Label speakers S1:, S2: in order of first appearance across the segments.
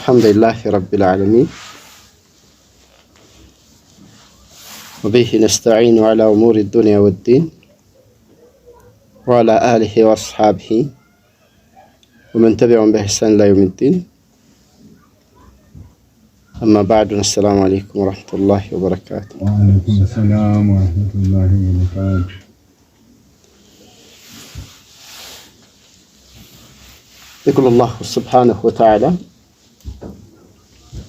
S1: الحمد لله رب العالمين وبه نستعين على أمور الدنيا والدين وعلى آله وأصحابه ومن تبعهم بإحسان إلى يوم الدين. أما بعد، السلام عليكم ورحمة الله وبركاته.
S2: وعليكم السلام ورحمة الله وبركاته.
S1: يقول الله سبحانه وتعالى: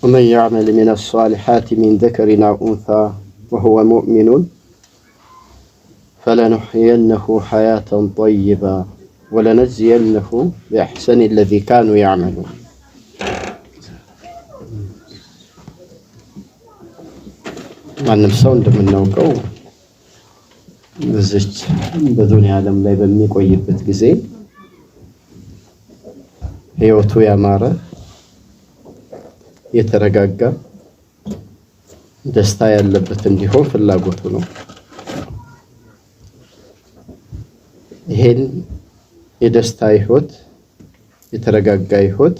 S1: ومن يعمل من الصالحات من ذكر أو أنثى وهو مؤمن فلنحيينه حياة طيبة ولنجزينه بأحسن الذي كانوا يعملون. ማንም ሰው እንደምናውቀው በዚች በዱንያ ዓለም ላይ በሚቆይበት ጊዜ ህይወቱ ያማረ የተረጋጋ ደስታ ያለበት እንዲሆን ፍላጎቱ ነው። ይሄን የደስታ ህይወት የተረጋጋ ህይወት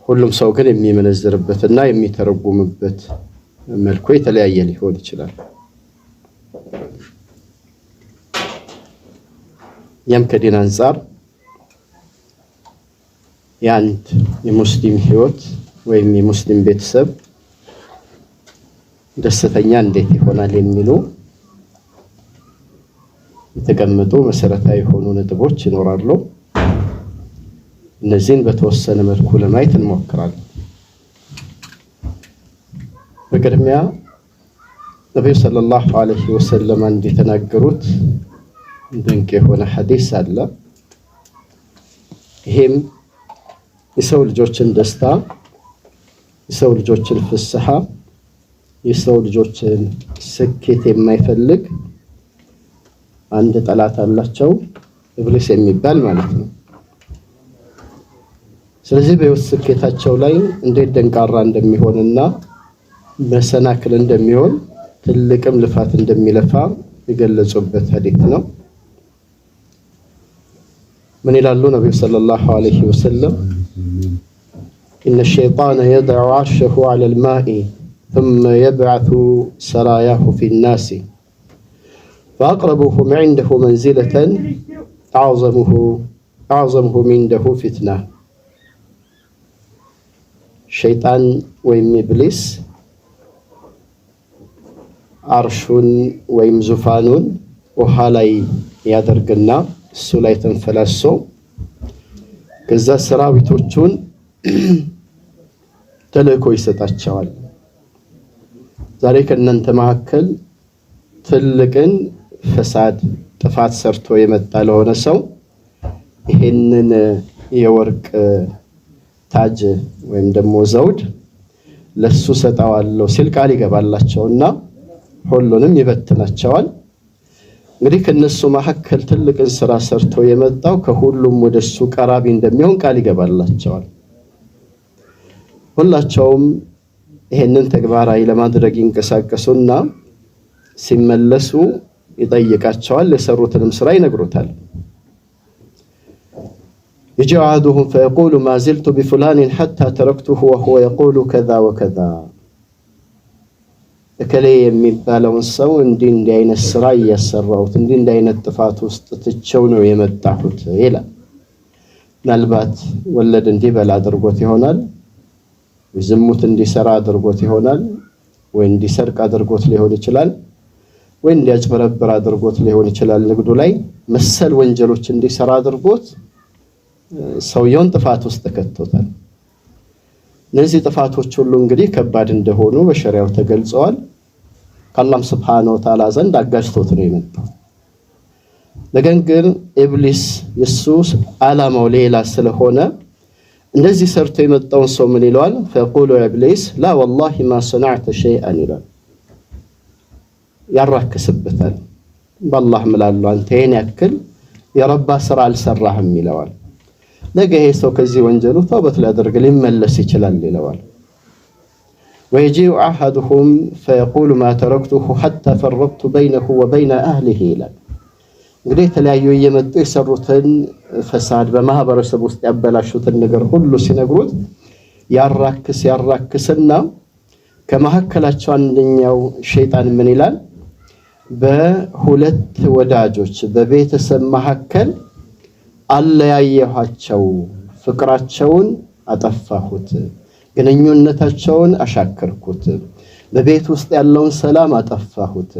S1: ሁሉም ሰው ግን የሚመነዝርበትና የሚተረጉምበት መልኩ የተለያየ ሊሆን ይችላል። ያም ከዲን አንፃር የአንድ የሙስሊም ህይወት ወይም የሙስሊም ቤተሰብ ደስተኛ እንዴት ይሆናል የሚሉ የተቀመጡ መሰረታዊ የሆኑ ነጥቦች ይኖራሉ። እነዚህን በተወሰነ መልኩ ለማየት እንሞክራለን። በቅድሚያ ነብዩ ሰለላሁ ዐለይሂ ወሰለም እንደተናገሩት ድንቅ የሆነ ሐዲስ አለ። ይሄም የሰው ልጆችን ደስታ፣ የሰው ልጆችን ፍስሐ፣ የሰው ልጆችን ስኬት የማይፈልግ አንድ ጠላት አላቸው፣ ኢብሊስ የሚባል ማለት ነው። ስለዚህ በህይወት ስኬታቸው ላይ እንዴት ደንቃራ እንደሚሆንና መሰናክል እንደሚሆን ትልቅም ልፋት እንደሚለፋ የገለጹበት ሐዲስ ነው። من ይላሉ ነብዩ ሰለላሁ ዐለይሂ ወሰለም? إن الشيطان يضع عرشه على الماء ثم يبعث سراياه في الناس فأقربهم عنده منزلة أعظمهم عنده فتنة. ሸይጣን ወይም ኢብሊስ አርሹን ወይም ዙፋኑን ውሃ ላይ ያደርግና እሱ ላይ ተንፈላሶ ከዛ ሰራዊቶቹን ተልእኮ ይሰጣቸዋል። ዛሬ ከእናንተ መካከል ትልቅን ፈሳድ ጥፋት ሰርቶ የመጣ ለሆነ ሰው ይሄንን የወርቅ ታጅ ወይም ደግሞ ዘውድ ለሱ ሰጣዋለሁ ሲል ቃል ይገባላቸውና ሁሉንም ይበትናቸዋል። እንግዲህ ከነሱ መካከል ትልቅን ስራ ሰርቶ የመጣው ከሁሉም ወደሱ ቀራቢ እንደሚሆን ቃል ይገባላቸዋል። ሁላቸውም ይሄንን ተግባራዊ ለማድረግ ይንቀሳቀሱና ሲመለሱ ይጠይቃቸዋል። የሰሩትንም ስራ ይነግሩታል። يجي أحدهم فيقول ما زلت بفلان حتى تركته وهو يقول كذا وكذا. እከሌ የሚባለውን ሰው እንዲህ አይነት ስራ እያሰራሁት እንዲህ አይነት ጥፋት ውስጥ ትቼው ነው የመጣሁት ይላል። ምናልባት ወለድ እንዲበላ አድርጎት ይሆናል፣ ዝሙት እንዲሰራ አድርጎት ይሆናል፣ ወይ እንዲሰርቅ አድርጎት ሊሆን ይችላል፣ ወይ እንዲያጭበረብር አድርጎት ሊሆን ይችላል። ንግዱ ላይ መሰል ወንጀሎች እንዲሰራ አድርጎት ሰውየውን ጥፋት ውስጥ ከተውታል። እነዚህ ጥፋቶች ሁሉ እንግዲህ ከባድ እንደሆኑ በሸሪዓው ተገልጸዋል። ከአላህ Subhanahu Wa Ta'ala ዘንድ አጋጅቶት ነው የመጣው። ነገር ግን ኢብሊስ ኢየሱስ ዓላማው ሌላ ስለሆነ እንደዚህ ሰርቶ የመጣውን ሰው ምን ይለዋል? فيقول ኢብሊስ لا والله ما صنعت شيئا ይላል። ያራክስበታል። በአላህ እምላለሁ አንተ ይሄን ያክል የረባ ስራ አልሰራህም ይለዋል። ነገ ይሄ ሰው ከዚህ ወንጀሉ ተውበት ሊያደርግ ሊመለስ ይችላል ይለዋል። ويجيء أحدهم فيقول ما تركته حتى فرقت بينه وبين أهله ይላል። እንግዲህ የተለያዩ እየመጡ የሰሩትን ፈሳድ በማህበረሰብ ውስጥ ያበላሹትን ነገር ሁሉ ሲነግሩት ያራክስና ከመሐከላቸው አንደኛው ሸይጣን ምን ይላል? በሁለት ወዳጆች በቤተሰብ መሐከል አለያየኋቸው፣ ፍቅራቸውን አጠፋሁት፣ ግንኙነታቸውን አሻከርኩት፣ በቤት ውስጥ ያለውን ሰላም አጠፋሁት፣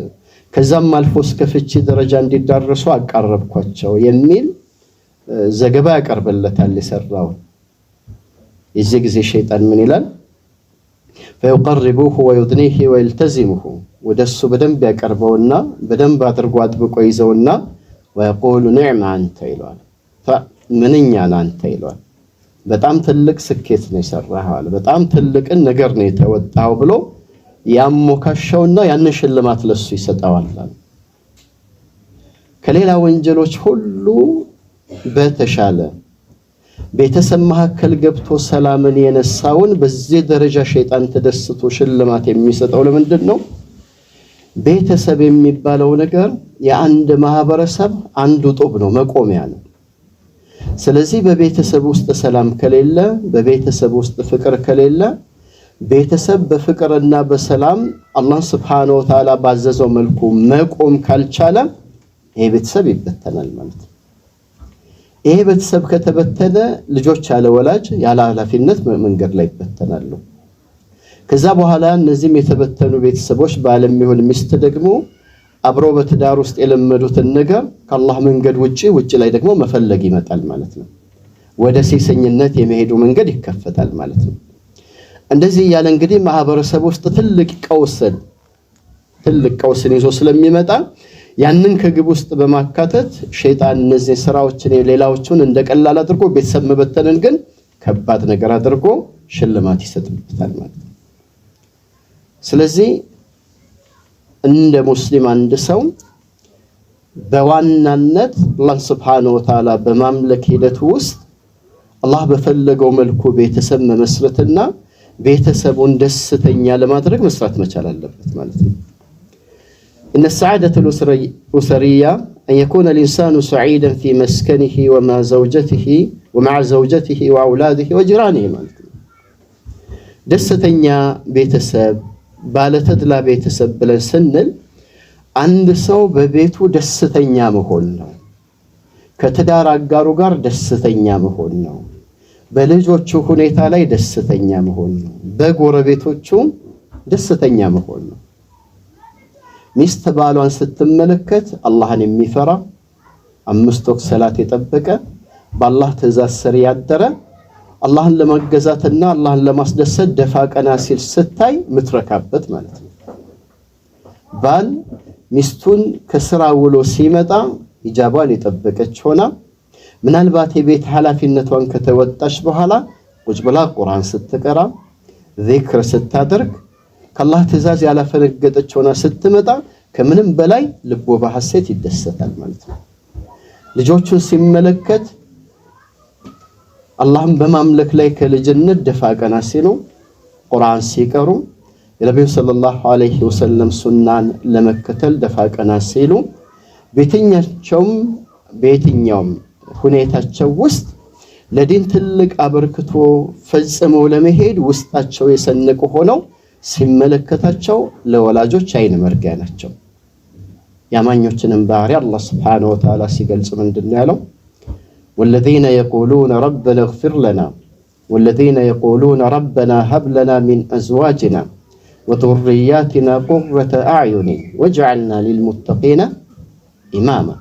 S1: ከዛም አልፎ እስከ ፍቺ ደረጃ እንዲዳረሱ አቃረብኳቸው የሚል ዘገባ ያቀርብለታል የሰራው። የዚህ ጊዜ ሸይጣን ምን ይላል? فيقربوه ويدنيه ويلتزمه ወደሱ በደንብ ያቀርበውና በደንብ አድርጎ አጥብቆ ይዘውና ويقول نعم انت ይሏል። ምንኛ አንተ ይሏል። በጣም ትልቅ ስኬት ነው የሰራኸው፣ በጣም ትልቅ ነገር ነው የተወጣው ብሎ ያሞካሸውና ያን ሽልማት ለሱ ይሰጣዋል። ከሌላ ወንጀሎች ሁሉ በተሻለ ቤተሰብ መሐከል ገብቶ ሰላምን የነሳውን በዚህ ደረጃ ሸይጣን ተደስቶ ሽልማት የሚሰጠው ለምንድን ነው? ቤተሰብ የሚባለው ነገር የአንድ ማህበረሰብ አንዱ ጡብ ነው፣ መቆሚያ ነው። ስለዚህ በቤተሰብ ውስጥ ሰላም ከሌለ፣ በቤተሰብ ውስጥ ፍቅር ከሌለ፣ ቤተሰብ በፍቅርና በሰላም አላህ Subhanahu Wa Ta'ala ባዘዘው መልኩ መቆም ካልቻለ ይሄ ቤተሰብ ይበተናል ማለት ነው። ይሄ ቤተሰብ ከተበተነ ልጆች ያለ ወላጅ ያለ ኃላፊነት መንገድ ላይ ይበተናሉ። ከዛ በኋላ እነዚህም የተበተኑ ቤተሰቦች ባለም ይሁን ሚስት ደግሞ አብሮ በትዳር ውስጥ የለመዱትን ነገር ከአላህ መንገድ ውጪ ላይ ደግሞ መፈለግ ይመጣል ማለት ነው። ወደ ሴሰኝነት የመሄዱ መንገድ ይከፈታል ማለት ነው። እንደዚህ ያለ እንግዲህ ማህበረሰብ ውስጥ ትልቅ ቀውስን ይዞ ስለሚመጣ ያንን ከግብ ውስጥ በማካተት ሸይጣን እነዚህ ስራዎችን ሌላዎችን እንደቀላል አድርጎ ቤተሰብ መበተንን ግን ከባድ ነገር አድርጎ ሽልማት ይሰጥበታል ማለት ነው። ስለዚህ እንደ ሙስሊም አንድ ሰው በዋናነት አላህ Subhanahu Wa Ta'ala በማምለክ ሂደት ውስጥ አላህ በፈለገው መልኩ ቤተሰብ መመስረትና ቤተሰቡን ደስተኛ ለማድረግ መስራት መቻል አለበት ማለት ነው። إن السعادة الأسرية أن يكون الإنسان سعيدا في مسكنه ومع زوجته وأولاده وجيرانه ማለት ነው። ደስተኛ ቤተሰብ ባለተድላ ቤተሰብ ብለን ስንል አንድ ሰው በቤቱ ደስተኛ መሆን ነው፣ ከትዳር አጋሩ ጋር ደስተኛ መሆን ነው፣ በልጆቹ ሁኔታ ላይ ደስተኛ መሆን ነው፣ በጎረቤቶቹ ደስተኛ መሆን ነው። ሚስት ባሏን ስትመለከት አላህን የሚፈራ 5 ወቅት ሰላት የጠበቀ በአላህ ትእዛዝ ስር ያደረ አላህን ለማገዛትና አላህን ለማስደሰት ደፋ ቀና ሲል ስታይ ምትረካበት ማለት ነው። ባል ሚስቱን ከስራ ውሎ ሲመጣ ሂጃቧን የጠበቀች ሆና ምናልባት የቤት ኃላፊነቷን ከተወጣች በኋላ ቁጭ ብላ ቁርአን ስትቀራ ዚክር ስታደርግ ከአላህ ትእዛዝ ያላፈነገጠች ሆና ስትመጣ ከምንም በላይ ልቦ በሐሴት ይደሰታል ማለት ነው። ልጆቹን ሲመለከት አላህን በማምለክ ላይ ከልጅነት ደፋ ቀና ሲሉ ቁርአን ሲቀሩ የነብዩ ሰለላሁ ዐለይሂ ወሰለም ሱናን ለመከተል ደፋ ቀና ሲሉ በየትኛውም ሁኔታቸው ውስጥ ለዲን ትልቅ አበርክቶ ፈጽመው ለመሄድ ውስጣቸው የሰነቁ ሆነው ሲመለከታቸው ለወላጆች አይን መርጊያ ናቸው። ያማኞችንም ባህሪ አላህ Subhanahu Wa Ta'ala ሲገልጽ ምንድነው ያለው? والذين يقولون ربنا اغفر لنا والذين يقولون ربنا هب لنا من أزواجنا وذرياتنا قرة أعين واجعلنا للمتقين إماما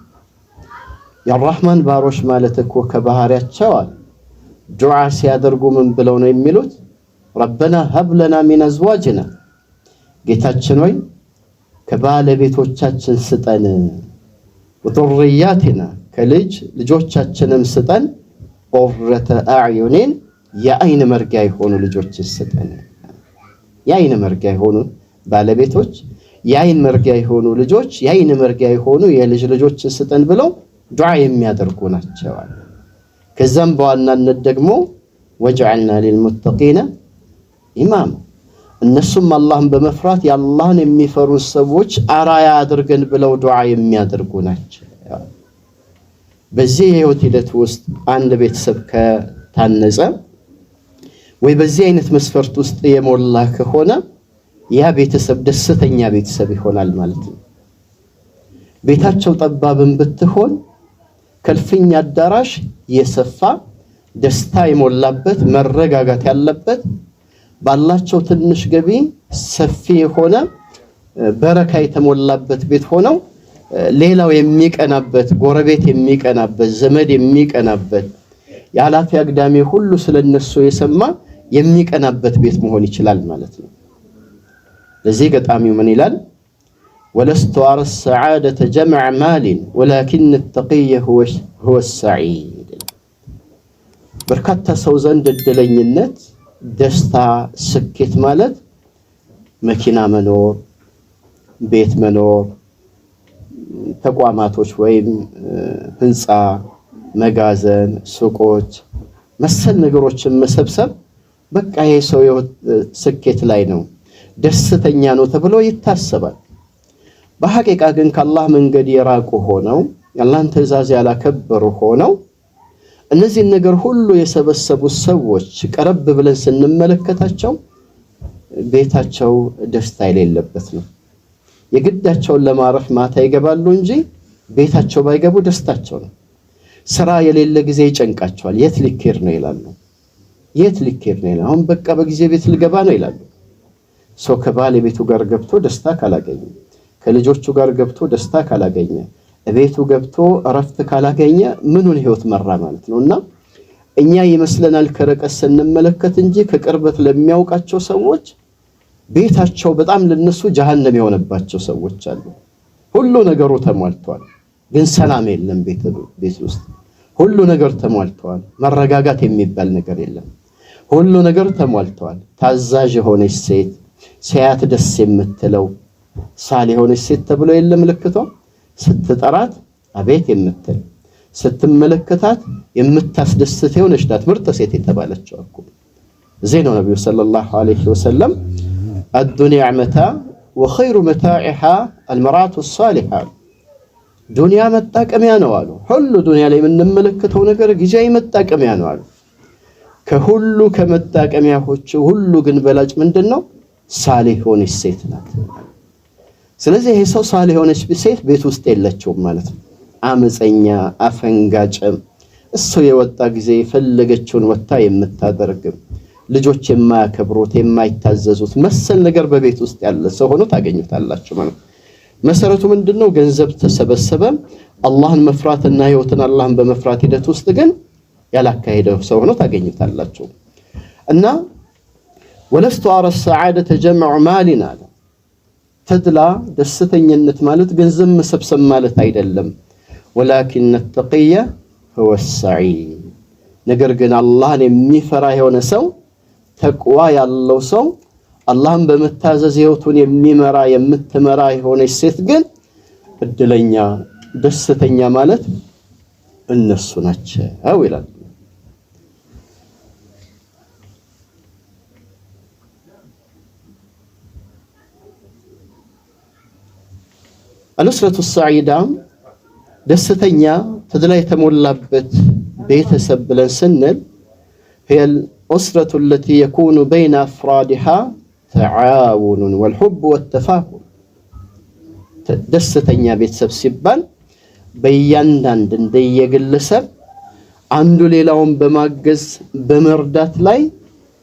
S1: يا الرحمن باروش مالتك وكبهارياتቸው ዱዓ ሲያደርጉ ምን ብለው ነው የሚሉት? ربنا هب لنا من أزواجنا ጌታችን ሆይ ከባለቤቶቻችን ስጠን وذرياتنا ልጆቻችንም ስጠን ቁረተ አዕዩኒን የአይን መርጊያ የሆኑ ልጆችን ስጠን። የአይን መርጊያ የሆኑ ባለቤቶች፣ የአይን መርጊያ የሆኑ ልጆች፣ የአይን መርጊያ የሆኑ የልጅ ልጆችን ስጠን ብለው ዱዓ የሚያደርጉ ናቸው። ከዛም በዋናነት ደግሞ ወጀዐልና ሊልሙተቂነ ኢማማ እነሱም አላህን በመፍራት የአላህን የሚፈሩ ሰዎች አራያ አድርገን ብለው ዱዓ የሚያደርጉ ናቸው። በዚህ የህይወት ሂደት ውስጥ አንድ ቤተሰብ ከታነጸ ወይ በዚህ አይነት መስፈርት ውስጥ የሞላ ከሆነ ያ ቤተሰብ ደስተኛ ቤተሰብ ይሆናል ማለት ነው። ቤታቸው ጠባብን ብትሆን ከልፍኝ አዳራሽ የሰፋ ደስታ የሞላበት መረጋጋት ያለበት ባላቸው ትንሽ ገቢ ሰፊ የሆነ በረካ የተሞላበት ቤት ሆነው ሌላው የሚቀናበት ጎረቤት የሚቀናበት ዘመድ የሚቀናበት ያላፊ አግዳሚ ሁሉ ስለነሱ የሰማ የሚቀናበት ቤት መሆን ይችላል ማለት ነው። ለዚህ ገጣሚው ምን ይላል? ولست أرى السعادة جمع مال ولكن التقي هو السعيد. በርካታ ሰው ዘንድ እድለኝነት ደስታ ስኬት ማለት መኪና መኖር ቤት መኖር ተቋማቶች ወይም ህንፃ መጋዘን ሱቆች መሰል ነገሮችን መሰብሰብ በቃ ይሄ ሰው ስኬት ላይ ነው ደስተኛ ነው ተብሎ ይታሰባል። በሐቂቃ ግን ከአላህ መንገድ የራቁ ሆነው የአላህን ትእዛዝ ያላከበሩ ሆነው እነዚህ ነገር ሁሉ የሰበሰቡ ሰዎች ቀረብ ብለን ስንመለከታቸው ቤታቸው ደስታ የሌለበት ነው። የግዳቸውን ለማረፍ ማታ ይገባሉ እንጂ ቤታቸው ባይገቡ ደስታቸው ነው። ስራ የሌለ ጊዜ ይጨንቃቸዋል። የት ልኬር ነው ይላሉ። የት ልኬር ነው ይላሉ። አሁን በቃ በጊዜ ቤት ልገባ ነው ይላሉ። ሰው ከባለቤቱ ጋር ገብቶ ደስታ ካላገኘ ከልጆቹ ጋር ገብቶ ደስታ ካላገኘ ቤቱ ገብቶ እረፍት ካላገኘ ምኑን ህይወት መራ ማለት ነውና እኛ ይመስለናል ከርቀት ስንመለከት እንጂ ከቅርበት ለሚያውቃቸው ሰዎች ቤታቸው በጣም ለነሱ ጀሃነም የሆነባቸው ሰዎች አሉ። ሁሉ ነገሩ ተሟልቷል፣ ግን ሰላም የለም ቤት ውስጥ። ሁሉ ነገር ተሟልቷል፣ መረጋጋት የሚባል ነገር የለም። ሁሉ ነገር ተሟልቷል። ታዛዥ የሆነች ሴት ሲያት ደስ የምትለው ሳሊህ የሆነች ሴት ተብሎ የለም ምልክቷ ስትጠራት አቤት የምትል ስትመለከታት የምታስደስት የሆነች ናት ምርጥ ሴት የተባለችው እኮ ዜናው ነብዩ ሰለላሁ ዐለይሂ ወሰለም الدنيا متاع وخير متاعها المرأة الصالحة ዱንያ መጣቀሚያ ነው አሉ። ሁሉ ዱንያ ላይ የምንመለከተው ነገር ጊዜያዊ መጣቀሚያ ነው አሉ። ከሁሉ ከመጣቀሚያዎች ሁሉ ግን በላጭ ምንድነው? ሳሊህ የሆነች ሴት ናት። ስለዚህ ይሄ ሰው ሳሊህ የሆነች ሴት ቤት ውስጥ የለችውም ማለት ነው። አመፀኛ አፈንጋጭ እሱ የወጣ ጊዜ ፈለገችውን ወጣ የምታደርግ ልጆች የማያከብሩት የማይታዘዙት መሰል ነገር በቤት ውስጥ ያለ ሰው ሆኖ ታገኙታላችሁ ማለት ነው። መሰረቱ ምንድነው? ገንዘብ ተሰበሰበ አላህን መፍራትና ህይወትን አላህን በመፍራት ሂደት ውስጥ ግን ያላካሄደው ሰው ሆኖ ታገኙታላችሁ። እና ወለስቱ አረ السعادة جمع مالنا ተድላ ደስተኝነት ማለት ገንዘብ መሰብሰብ ማለት አይደለም። ولكن التقي هو السعيد ነገር ግን አላህን የሚፈራ የሆነ ሰው ተቅዋ ያለው ሰው አላህን በመታዘዝ ህይወቱን የሚመራ የምትመራ የሆነች ሴት ግን እድለኛ ደስተኛ ማለት እነሱ ናቸው ይላል። الأسرة السعيدة ደስተኛ ተድላ የተሞላበት ቤተሰብ ብለን ስንል هي الأسرة التي يكون بين أفرادها تعاون والحب والتفاهم ደስተኛ ቤተሰብ ሲባል በእያንዳንዱ እንደየግለሰብ አንዱ ሌላውን በማገዝ በመርዳት ላይ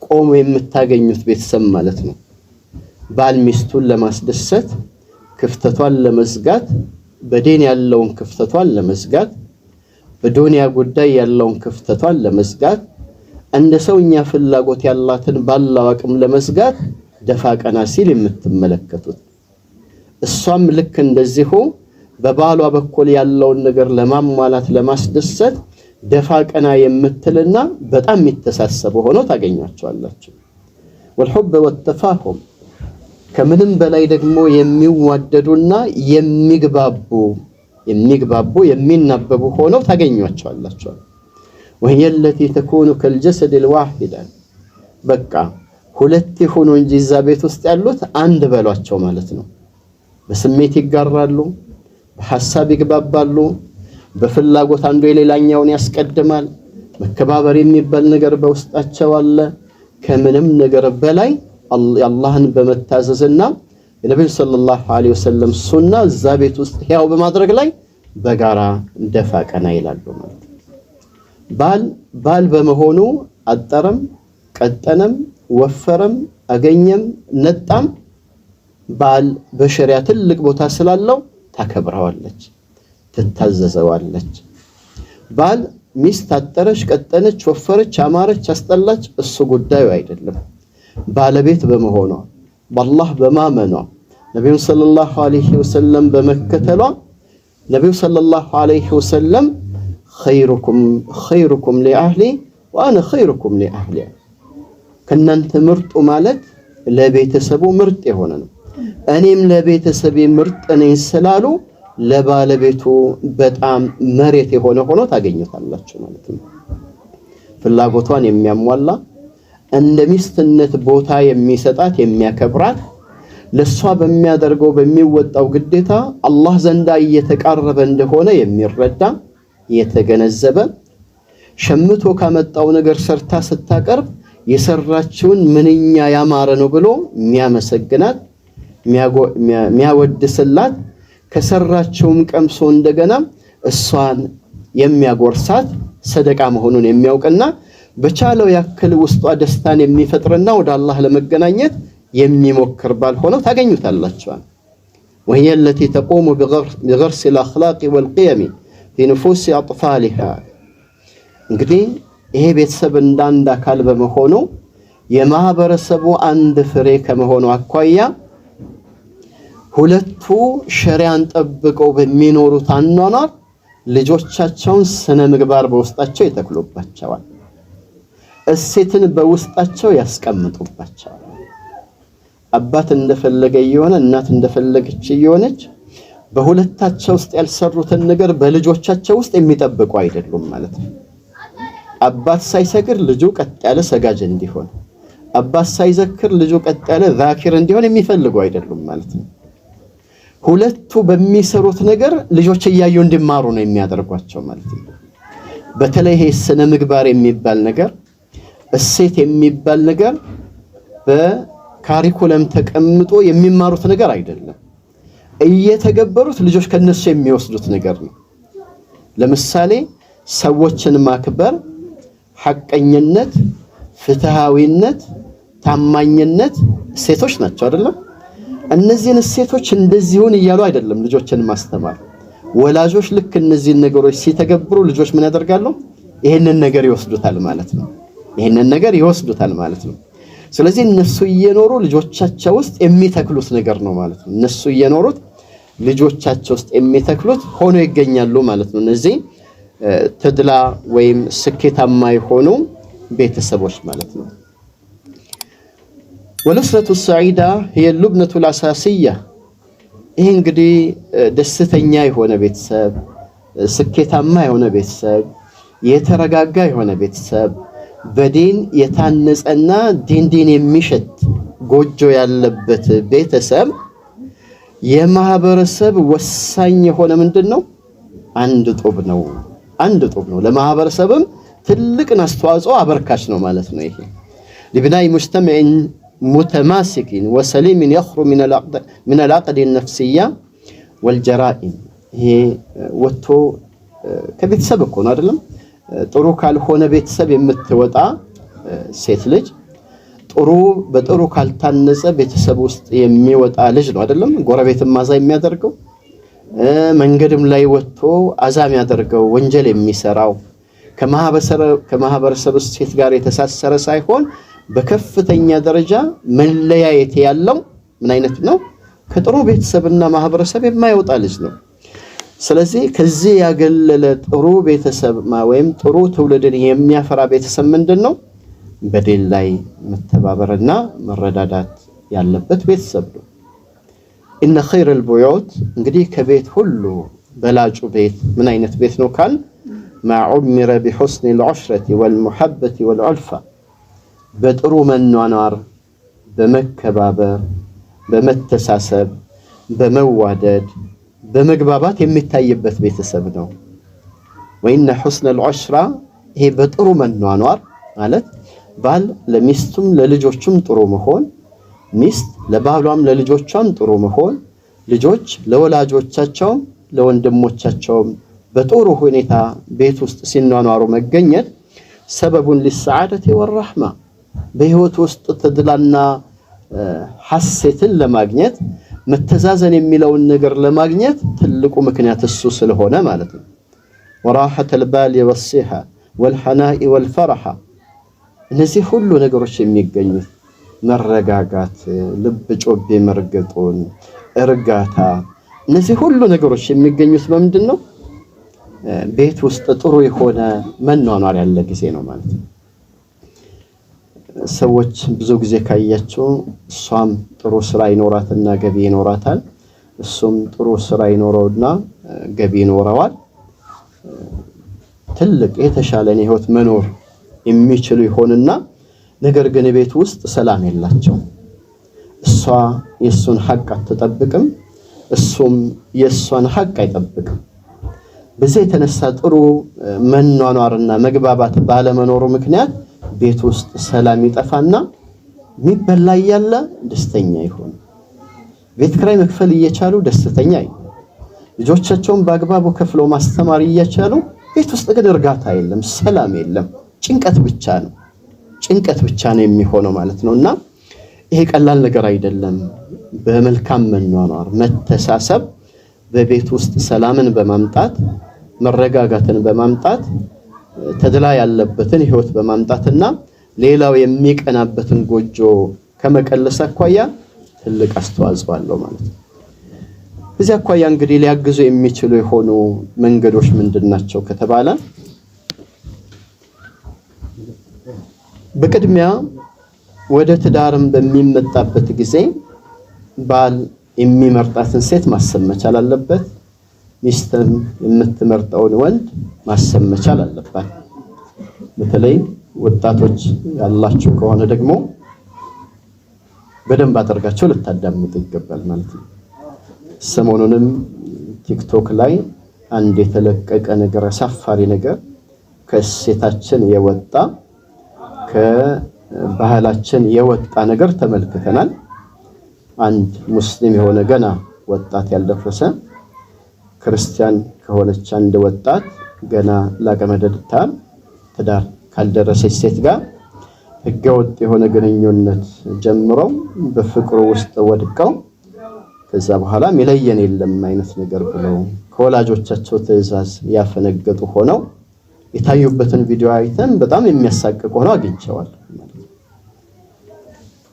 S1: ቆሞ የምታገኙት ቤተሰብ ማለት ነው። ባል ሚስቱን ለማስደሰት ክፍተቷን ለመዝጋት በዲን ያለውን ክፍተቷን ለመዝጋት በዱንያ ጉዳይ ያለውን ክፍተቷን ለመዝጋት እንደ ሰውኛ ፍላጎት ያላትን ባላው አቅም ለመዝጋት ደፋ ቀና ሲል የምትመለከቱት እሷም ልክ እንደዚሁ በባሏ በኩል ያለውን ነገር ለማሟላት ለማስደሰት ደፋ ቀና የምትልና በጣም የሚተሳሰቡ ሆኖ ታገኛቸዋላችሁ። والحب والتفاهم ከምንም በላይ ደግሞ የሚዋደዱና የሚግባቡ የሚናበቡ ሆነው ታገኛቸዋላችሁ። وهي التي تكون كالجسد الواحد በቃ ሁለት ሆኖ እንጂ እዛ ቤት ውስጥ ያሉት አንድ በሏቸው ማለት ነው። በስሜት ይጋራሉ፣ በሐሳብ ይግባባሉ፣ በፍላጎት አንዱ የሌላኛውን ያስቀድማል። መከባበር የሚባል ነገር በውስጣቸው አለ። ከምንም ነገር በላይ አላህን በመታዘዝና የነብዩ ሰለላሁ ዐለይሂ ወሰለም ሱና እዛ ቤት ውስጥ ሕያው በማድረግ ላይ በጋራ ደፋ ቀና ይላሉ ማለት ነው። ባል በመሆኑ አጠረም ቀጠነም ወፈረም አገኘም ነጣም ባል በሸሪዓ ትልቅ ቦታ ስላለው ታከብረዋለች፣ ትታዘዘዋለች። ባል ሚስት አጠረች፣ ቀጠነች፣ ወፈረች፣ አማረች፣ አስጠላች እሱ ጉዳዩ አይደለም። ባለቤት በመሆኗ በአላህ በማመኗ ነብዩ ሰለላሁ ዐለይሂ ወሰለም በመከተሏ ነብዩ ሰለላሁ ዐለይሂ ወሰለም ኸይሩኩም ሊአህሊ ወአነ ኸይሩኩም ሊአህሊ ከናንተ ምርጡ ማለት ለቤተሰቡ ምርጥ የሆነ ነው። እኔም ለቤተሰቤ ምርጥ ነኝ ስላሉ ለባለቤቱ በጣም መሬት የሆነ ሆኖ ታገኙታላችሁ ማለት ነው። ፍላጎቷን የሚያሟላ እንደ ሚስትነት ቦታ የሚሰጣት የሚያከብራት ለሷ በሚያደርገው በሚወጣው ግዴታ አላህ ዘንዳ እየተቃረበ እንደሆነ የሚረዳ የተገነዘበ ሸምቶ ካመጣው ነገር ሰርታ ስታቀርብ የሰራችውን ምንኛ ያማረ ነው ብሎ የሚያመሰግናት የሚያወድስላት ከሰራችውም ቀምሶ እንደገና እሷን የሚያጎርሳት ሰደቃ መሆኑን የሚያውቅና በቻለው ያክል ውስጧ ደስታን የሚፈጥርና ወደ አላህ ለመገናኘት የሚሞክር ባል ሆነው ታገኙታላችሁ። وهي التي تقوم بغرس الأخلاق والقيم في نفوس أطفالها እንግዲህ ይሄ ቤተሰብ እንዳንድ አካል በመሆኑ የማህበረሰቡ አንድ ፍሬ ከመሆኑ አኳያ ሁለቱ ሸሪዓን ጠብቀው በሚኖሩት አኗኗር ልጆቻቸውን ስነ ምግባር በውስጣቸው ይተክሉባቸዋል። እሴትን በውስጣቸው ያስቀምጡባቸዋል። አባት እንደፈለገ የሆነ እናት እንደፈለገች የሆነች በሁለታቸው ውስጥ ያልሰሩትን ነገር በልጆቻቸው ውስጥ የሚጠብቁ አይደሉም ማለት ነው። አባት ሳይሰግር ልጁ ቀጥ ያለ ሰጋጅ እንዲሆን፣ አባት ሳይዘክር ልጁ ቀጥ ያለ ዛኪር እንዲሆን የሚፈልጉ አይደሉም ማለት ነው። ሁለቱ በሚሰሩት ነገር ልጆች እያዩ እንዲማሩ ነው የሚያደርጓቸው ማለት ነው። በተለይ ይሄ ስነ ምግባር የሚባል ነገር እሴት የሚባል ነገር በካሪኩለም ተቀምጦ የሚማሩት ነገር አይደለም። እየተገበሩት ልጆች ከነሱ የሚወስዱት ነገር ነው። ለምሳሌ ሰዎችን ማክበር፣ ሐቀኝነት፣ ፍትሃዊነት፣ ታማኝነት እሴቶች ናቸው አይደለም? እነዚህን እሴቶች እንደዚሁን እያሉ አይደለም ልጆችን ማስተማር። ወላጆች ልክ እነዚህን ነገሮች ሲተገብሩ ልጆች ምን ያደርጋሉ? ይሄንን ነገር ይወስዱታል ማለት ነው። ይሄንን ነገር ይወስዱታል ማለት ነው። ስለዚህ እነሱ እየኖሩ ልጆቻቸው ውስጥ የሚተክሉት ነገር ነው ማለት ነው። እነሱ እየኖሩት ልጆቻቸው ውስጥ የሚተክሉት ሆኖ ይገኛሉ ማለት ነው። እነዚህ ተድላ ወይም ስኬታማ የሆኑ ቤተሰቦች ማለት ነው። ወልስረቱ ሰዒዳ هي اللبنة الأساسية ይሄ እንግዲህ ደስተኛ የሆነ ቤተሰብ፣ ስኬታማ የሆነ ቤተሰብ፣ የተረጋጋ የሆነ ቤተሰብ፣ በዲን የታነጸና ዲን የሚሸት ጎጆ ያለበት ቤተሰብ የማህበረሰብ ወሳኝ የሆነ ምንድነው? አንድ ጡብ ነው። አንድ ጡብ ነው። ለማህበረሰብም ትልቅን አስተዋጽኦ አበርካች ነው ማለት ነው። ይሄ لبناء مجتمع متماسك وسليم يخرج من العقد النفسية والجرائم ይሄ ወጥቶ ከቤተሰብ እኮ ነው አይደለም? ጥሩ ካልሆነ ቤተሰብ የምትወጣ ሴት ልጅ በጥሩ ካልታነጸ ቤተሰብ ውስጥ የሚወጣ ልጅ ነው አይደለም? ጎረቤትም አዛ የሚያደርገው መንገድም ላይ ወጥቶ አዛም ያደርገው ወንጀል የሚሰራው ከማህበረሰብ ሴት ጋር የተሳሰረ ሳይሆን በከፍተኛ ደረጃ መለያየት ያለው ምን አይነት ነው? ከጥሩ ቤተሰብና ማህበረሰብ የማይወጣ ልጅ ነው። ስለዚህ ከዚህ ያገለለ ጥሩ ቤተሰብ ወይም ጥሩ ትውልድን የሚያፈራ ቤተሰብ ምንድነው? በዲን ላይ መተባበርና መረዳዳት ያለበት ቤተሰብ ነው። ኢነ ኸይረል ቡዩት እንግዲህ ከቤት ሁሉ በላጩ ቤት ምን አይነት ቤት ነው ካል ማ ዑሚረ ቢሁስኒል ዑሽረቲ ወልሙሐበቲ ወልዑልፋ በጥሩ መኗኗር፣ በመከባበር፣ በመተሳሰብ፣ በመዋደድ፣ በመግባባት የሚታይበት ቤተሰብ ነው። ወኢነ ሑስነል ዑሽራ ይሄ በጥሩ መኗኗር ማለት ባል ለሚስቱም ለልጆቹም ጥሩ መሆን፣ ሚስት ለባሏም ለልጆቿም ጥሩ መሆን፣ ልጆች ለወላጆቻቸውም ለወንድሞቻቸውም በጥሩ ሁኔታ ቤት ውስጥ ሲኗኗሩ መገኘት ሰበቡን ሊሰዓደቲ ወረሕማ በህይወት ውስጥ ተድላና ሐሴትን ለማግኘት መተዛዘን የሚለውን ነገር ለማግኘት ትልቁ ምክንያት እሱ ስለሆነ ማለት ነው። ወራሐተል ባሊ ወሲሃ ወልሐናኢ ወልፈረሐ እነዚህ ሁሉ ነገሮች የሚገኙት መረጋጋት፣ ልብ ጮቤ መርገጡን፣ እርጋታ፣ እነዚህ ሁሉ ነገሮች የሚገኙት በምንድን ነው? ቤት ውስጥ ጥሩ የሆነ መኗኗር ያለ ጊዜ ነው ማለት ነው። ሰዎች ብዙ ጊዜ ካያቸው እሷም ጥሩ ስራ ይኖራትና ገቢ ይኖራታል፣ እሱም ጥሩ ስራ ይኖረውና ገቢ ይኖረዋል። ትልቅ የተሻለን ህይወት መኖር የሚችሉ ይሆንና ነገር ግን ቤት ውስጥ ሰላም የላቸው። እሷ የሱን ሐቅ አትጠብቅም፣ እሱም የሷን ሐቅ አይጠብቅም። በዚህ የተነሳ ጥሩ መኗኗርና መግባባት ባለመኖሩ ምክንያት ቤት ውስጥ ሰላም ይጠፋና የሚበላ እያለ ደስተኛ ይሆን፣ ቤት ኪራይ መክፈል እየቻሉ ደስተኛ ይሆን፣ ልጆቻቸውን በአግባቡ ከፍለው ማስተማር እየቻሉ ቤት ውስጥ ግን እርጋታ የለም፣ ሰላም የለም፣ ጭንቀት ብቻ ነው የሚሆነው ማለት ነውና ይሄ ቀላል ነገር አይደለም። በመልካም መኗኗር መተሳሰብ በቤት ውስጥ ሰላምን በማምጣት መረጋጋትን በማምጣት ተድላ ያለበትን ህይወት በማምጣትና ሌላው የሚቀናበትን ጎጆ ከመቀለስ አኳያ ትልቅ አስተዋጽኦ አለው ማለት ነው። እዚህ አኳያ እንግዲህ ሊያግዙ የሚችሉ የሆኑ መንገዶች ምንድናቸው ከተባለ በቅድሚያ ወደ ትዳርም በሚመጣበት ጊዜ ባል የሚመርጣትን ሴት ማሰብ መቻል አለበት። ሚስትም የምትመርጠውን ወንድ ማሰብ መቻል አለባት። በተለይ ወጣቶች ያላችሁ ከሆነ ደግሞ በደንብ አድርጋችሁ ልታዳምጡ ይገባል ማለት ነው። ሰሞኑንም ቲክቶክ ላይ አንድ የተለቀቀ ነገር አሳፋሪ ነገር ከሴታችን የወጣ ከባህላችን የወጣ ነገር ተመልክተናል። አንድ ሙስሊም የሆነ ገና ወጣት ያልደረሰ ክርስቲያን ከሆነች አንድ ወጣት ገና ለአቅመ ደርታ ትዳር ካልደረሰች ሴት ጋር ህገወጥ የሆነ ግንኙነት ጀምረው በፍቅሩ ውስጥ ወድቀው ከዛ በኋላ ሚለየን የለም አይነት ነገር ብለው ከወላጆቻቸው ትዕዛዝ ያፈነገጡ ሆነው የታዩበትን ቪዲዮ አይተን በጣም የሚያሳቅቅ ሆነው አግኝቸዋል።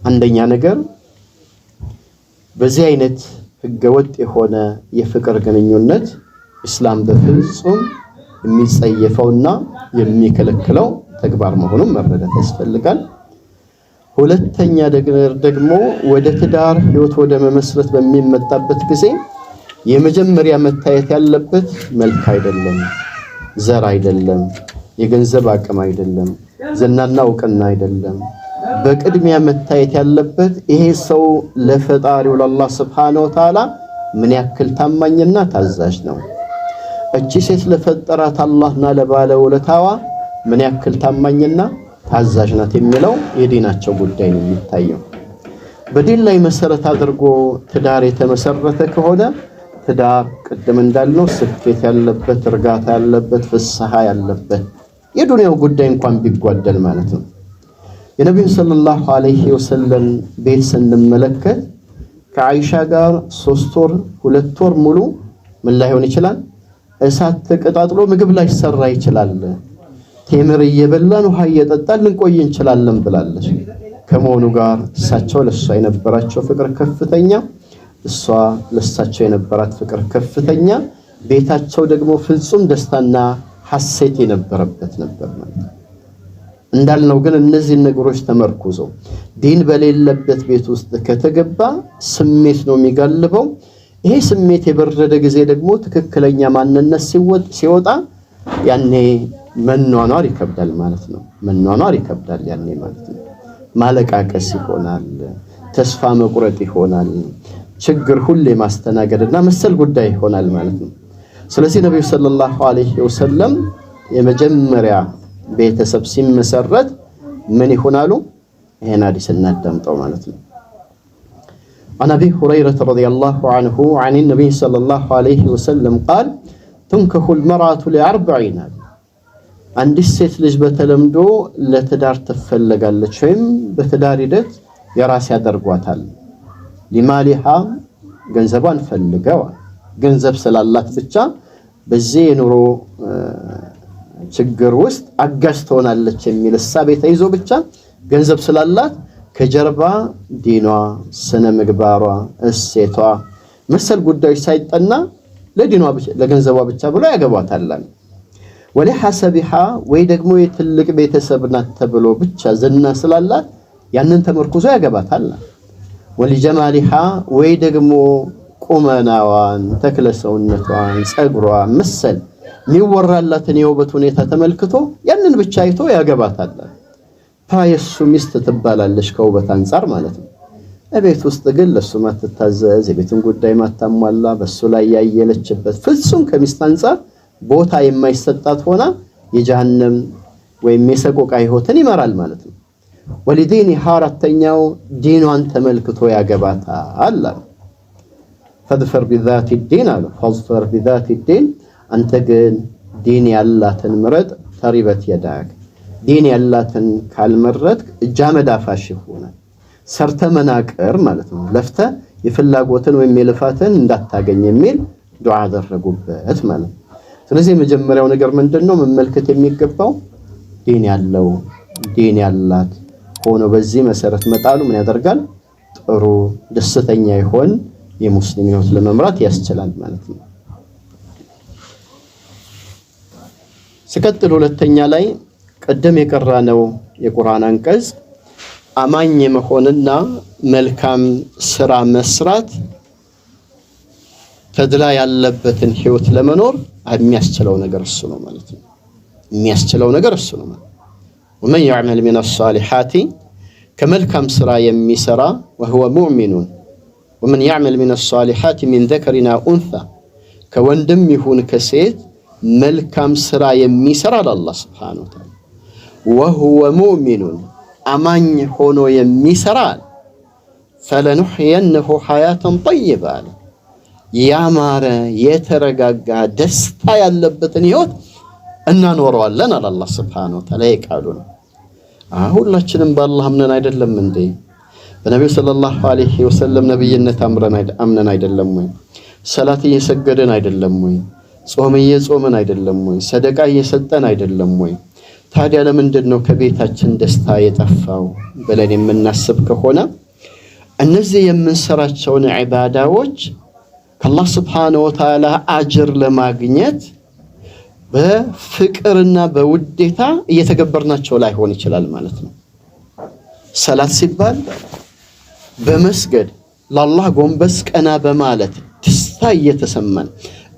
S1: አንደኛ ነገር በዚህ አይነት ህገወጥ የሆነ የፍቅር ግንኙነት እስላም በፍጹም የሚጸየፈውና የሚከለክለው ተግባር መሆኑን መረዳት ያስፈልጋል። ሁለተኛ ደግሞ ወደ ትዳር ህይወት ወደ መመስረት በሚመጣበት ጊዜ የመጀመሪያ መታየት ያለበት መልክ አይደለም፣ ዘር አይደለም፣ የገንዘብ አቅም አይደለም፣ ዝናና እውቅና አይደለም። በቅድሚያ መታየት ያለበት ይሄ ሰው ለፈጣሪው ለአላህ Subhanahu Wa Ta'ala ምን ያክል ታማኝና ታዛዥ ነው፣ እቺ ሴት ለፈጠራት አላህና ለባለውለታዋ ምን ያክል ታማኝና ታዛዥ ናት የሚለው የዲናቸው ጉዳይ ነው የሚታየው። በዲን ላይ መሰረት አድርጎ ትዳር የተመሰረተ ከሆነ ትዳር ቅድም እንዳልነው ስኬት ያለበት፣ እርጋታ ያለበት፣ ፍስሐ ያለበት የዱንያው ጉዳይ እንኳን ቢጓደል ማለት ነው። የነብዩ ሰለላሁ ዐለይሂ ወሰለም ቤት ስንመለከት ከአይሻ ጋር 3 ወር 2 ወር ሙሉ ምን ላይሆን ይችላል? እሳት ተቀጣጥሎ ምግብ ላይ ሰራ ይችላል። ቴምር እየበላን ውሃ እየጠጣን ልንቆይ እንችላለን ብላለች። ከመሆኑ ጋር እሳቸው ለሷ የነበራቸው ፍቅር ከፍተኛ፣ እሷ ለሳቸው የነበራት ፍቅር ከፍተኛ፣ ቤታቸው ደግሞ ፍጹም ደስታና ሐሴት የነበረበት ነበር ማለት ነው። እንዳልነው ግን እነዚህ ነገሮች ተመርኩዘው ዲን በሌለበት ቤት ውስጥ ከተገባ ስሜት ነው የሚጋልበው። ይሄ ስሜት የበረደ ጊዜ ደግሞ ትክክለኛ ማንነት ሲወጣ ያኔ መኗኗር ይከብዳል ማለት ነው። መኗኗር ይከብዳል ያኔ ማለት ነው። ማለቃቀስ ይሆናል፣ ተስፋ መቁረጥ ይሆናል፣ ችግር ሁሌ ማስተናገድና መሰል ጉዳይ ይሆናል ማለት ነው። ስለዚህ ነብዩ ሰለላሁ ዐለይሂ ወሰለም የመጀመሪያ ቤተሰብ ሲመሰረት ምን ይሆናሉ? ይሄን ሐዲስ እናዳምጠው ማለት ነው። عن أبي هريرة رضي الله عنه عن النبي صلى الله عليه وسلم قال تنكح المرأة ل40 عند الست ልጅ በተለምዶ ለትዳር ትፈልጋለች ወይም በትዳር ሂደት የራስ ያደርጓታል። ሊማሊሃ ገንዘቧን ፈልገው ገንዘብ ስላላት ብቻ በዚህ የኑሮ ችግር ውስጥ አጋዥ ትሆናለች የሚል እሳቤ ተይዞ ብቻ ገንዘብ ስላላት ከጀርባ ዲኗ፣ ስነ ምግባሯ፣ እሴቷ መሰል ጉዳዮች ሳይጠና ለዲኗ ለገንዘቧ ብቻ ብሎ ያገባታል። ወለሐሰቢሃ ወይ ደግሞ የትልቅ ቤተሰብ ናት ተብሎ ብቻ ዝና ስላላት ያንን ተመርኩዞ ያገባታል። ወለጀማሊሃ ወይ ደግሞ ቁመናዋን፣ ተክለሰውነቷን፣ ጸጉሯ መሰል የሚወራላትን የውበት ሁኔታ ተመልክቶ ያንን ብቻ አይቶ ያገባታል። የሱ ሚስት ትባላለች ከውበት አንፃር ማለት ነው። እቤት ውስጥ ግን ለሱ ማትታዘዝ፣ የቤቱን ጉዳይ ማታሟላ፣ በሱ ላይ ያየለችበት ፍጹም ከሚስት አንፃር ቦታ የማይሰጣት ሆና የጀሃነም ወይም የሰቆቃ ህይወትን ይመራል ማለት ነው። ወለዲኒሃ አራተኛው ዲኗን ተመልክቶ ያገባታል። ፈድፈር ቢዛቲ ዲን አለ ፈድፈር ቢዛቲ ዲን አንተ ግን ዲን ያላትን ምረጥ። ተሪበት የዳክ ዲን ያላትን ካልመረጥ እጅ መዳፋሽ ይሆናል። ሰርተ መናቀር ማለት ነው። ለፍተ የፍላጎትን ወይም የልፋትን እንዳታገኝ የሚል ዱዓ አደረጉበት ማለት ነው። ስለዚህ የመጀመሪያው ነገር ምንድነው መመልከት የሚገባው ዲን ያለው ዲን ያላት ሆኖ በዚህ መሰረት መጣሉ ምን ያደርጋል? ጥሩ ደስተኛ ይሆን የሙስሊም ህይወት ለመምራት ያስችላል ማለት ነው። ሲቀጥል ሁለተኛ ላይ ቀደም የቀራነው የቁርአን አንቀጽ አማኝ መሆንና መልካም ስራ መስራት ተድላ ያለበትን ህይወት ለመኖር የሚያስችለው ነገር እሱ ነው ማለት ነው። የሚያስችለው ነገር እሱ ነው ማለት ومن يعمل من الصالحات كملكم سرا يمسرا وهو مؤمن ومن يعمل من الصالحات من ذكر أو أنثى كوندم يكون كسيت ملكم سرا يمسرا لله سبحانه وتعالى وهو مؤمن أمان هونو يمسرا فلنحيينه حياة طيبة ያማረ የተረጋጋ ደስታ ያለበትን ህይወት እናኖረዋለን አለ አላህ Subhanahu Wa Ta'ala ይቃሉ ነው። ሁላችንም በአላህ አምነን አይደለም እንዴ? በነብዩ ሰለላሁ ዐለይሂ ወሰለም ነብይነት አምነን አይደለም ወይ? ሰላት እየሰገደን አይደለም ወይ? ጾም እየጾምን አይደለም ወይ? ሰደቃ እየሰጠን አይደለም ወይ? ታዲያ ለምንድነው ከቤታችን ደስታ የጠፋው ብለን የምናስብ ከሆነ እነዚህ የምንሰራቸውን ዒባዳዎች ከአላህ Subhanahu Wa Ta'ala አጅር ለማግኘት በፍቅርና በውዴታ እየተገበርናቸው ላይሆን ይችላል ማለት ነው። ሰላት ሲባል በመስገድ ለአላህ ጎንበስ ቀና በማለት ደስታ እየተሰማን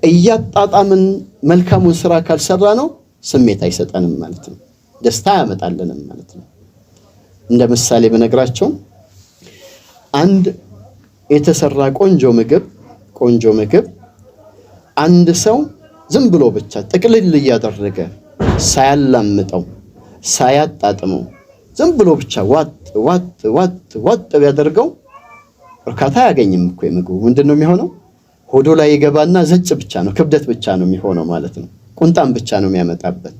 S1: እያጣጣምን መልካሙን ስራ ካልሰራ ነው ስሜት አይሰጠንም ማለት ነው። ደስታ ያመጣልንም ማለት ነው። እንደ ምሳሌ በነግራቸው አንድ የተሰራ ቆንጆ ምግብ አንድ ሰው ዝም ብሎ ብቻ ጥቅልል እያደረገ ሳያላምጠው ሳያጣጥመው ዝም ብሎ ብቻ ዋጥ ቢያደርገው እርካታ አያገኝም እኮ ምግቡ ምንድነው የሚሆነው? ሆዶ ላይ ይገባና ዘጭ ብቻ ነው ክብደት ብቻ ነው የሚሆነው ማለት ነው። ቁንጣም ብቻ ነው የሚያመጣበት።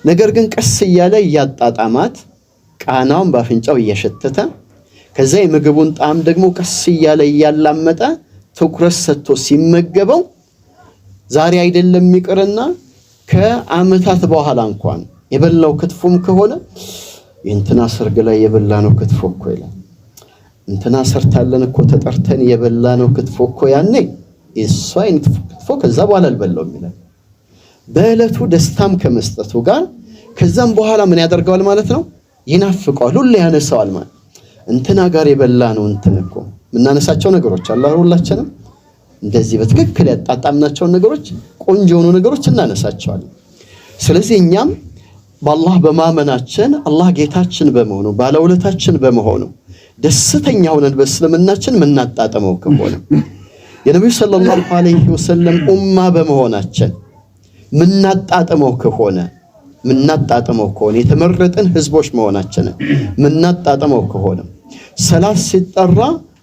S1: ነገር ግን ቀስ እያለ ያጣጣማት ቃናውን ባፍንጫው እየሸተተ ከዛ የምግቡን ጣዕም ደግሞ ቀስ እያለ ያላመጠ ትኩረት ሰጥቶ ሲመገበው ዛሬ አይደለም ይቅርና ከአመታት በኋላ እንኳን የበላው ክትፎም ከሆነ እንትና ሰርግ ላይ የበላነው ክትፎ እኮ ይላል። እንትና ሰርታለን እኮ ተጠርተን የበላነው ክትፎ እኮ ያኔ እሱ አይነት ክትፎ ከዛ በኋላ አልበላውም ይላል። በእለቱ ደስታም ከመስጠቱ ጋር ከዛም በኋላ ምን ያደርጋል ማለት ነው? ይናፍቀዋል፣ ሁሉ ያነሳዋል ማለት እንትና ጋር የበላነው እንትን እኮ ምናነሳቸው ነገሮች አላህ ሁላችንም እንደዚህ በትክክል ያጣጣምናቸው ነገሮች ቆንጆ የሆኑ ነገሮች እናነሳቸዋለን። ስለዚህ እኛም በአላህ በማመናችን አላህ ጌታችን በመሆኑ ባለውለታችን በመሆኑ ደስተኛ ሆነን በእስልምናችን ምናጣጣመው ከሆነ የነብዩ ሰለላሁ ዐለይሂ ወሰለም ኡማ በመሆናችን ምናጣጥመው ከሆነ የተመረጥን ህዝቦች መሆናችንን ምናጣጥመው ከሆነ ሰላት ሲጠራ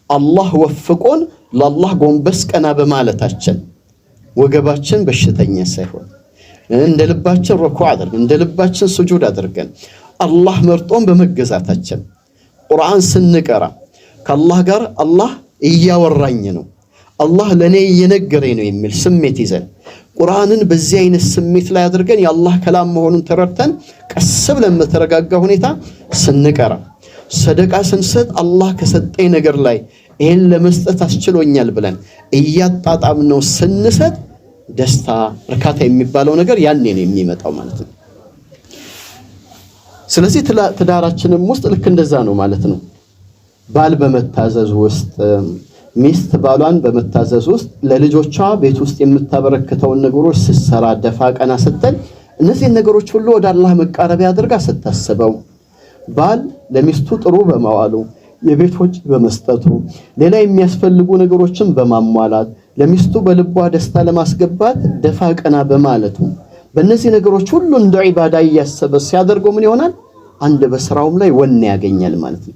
S1: አላህ ወፍቆን ለአላህ ጎንበስ ቀና በማለታችን ወገባችን በሽተኛ ሳይሆን እንደ ልባችን ረኩዕ አድርገን እንደ ልባችን ስጁድ አድርገን አላህ መርጦን በመገዛታችን ቁርአን ስንቀራ ከአላህ ጋር አላህ እያወራኝ ነው አላህ ለኔ እየነገረኝ ነው የሚል ስሜት ይዘን ቁርአንን በዚህ አይነት ስሜት ላይ አድርገን የአላህ ከላም መሆኑን ተረድተን ቀስ ብለን በተረጋጋ ሁኔታ ስንቀራ ሰደቃ ስንሰጥ አላህ ከሰጠኝ ነገር ላይ ይሄን ለመስጠት አስችሎኛል ብለን እያጣጣምነው ስንሰጥ ደስታ እርካታ የሚባለው ነገር ያኔ ነው የሚመጣው ማለት ነው። ስለዚህ ትዳራችንም ውስጥ ልክ እንደዛ ነው ማለት ነው። ባል በመታዘዝ ውስጥ ሚስት ባሏን በመታዘዝ ውስጥ ለልጆቿ ቤት ውስጥ የምታበረክተውን ነገሮች ስትሰራ ደፋ ቀና ስትል እነዚህ ነገሮች ሁሉ ወደ አላህ መቃረቢያ አድርጋ ስታስበው ባል ለሚስቱ ጥሩ በመዋሉ የቤት ወጪ በመስጠቱ ሌላ የሚያስፈልጉ ነገሮችን በማሟላት ለሚስቱ በልቧ ደስታ ለማስገባት ደፋ ቀና በማለቱ በእነዚህ ነገሮች ሁሉ እንደ ዒባዳ እያሰበ ሲያደርገው ምን ይሆናል? አንድ በስራውም ላይ ወኔ ያገኛል ማለት ነው።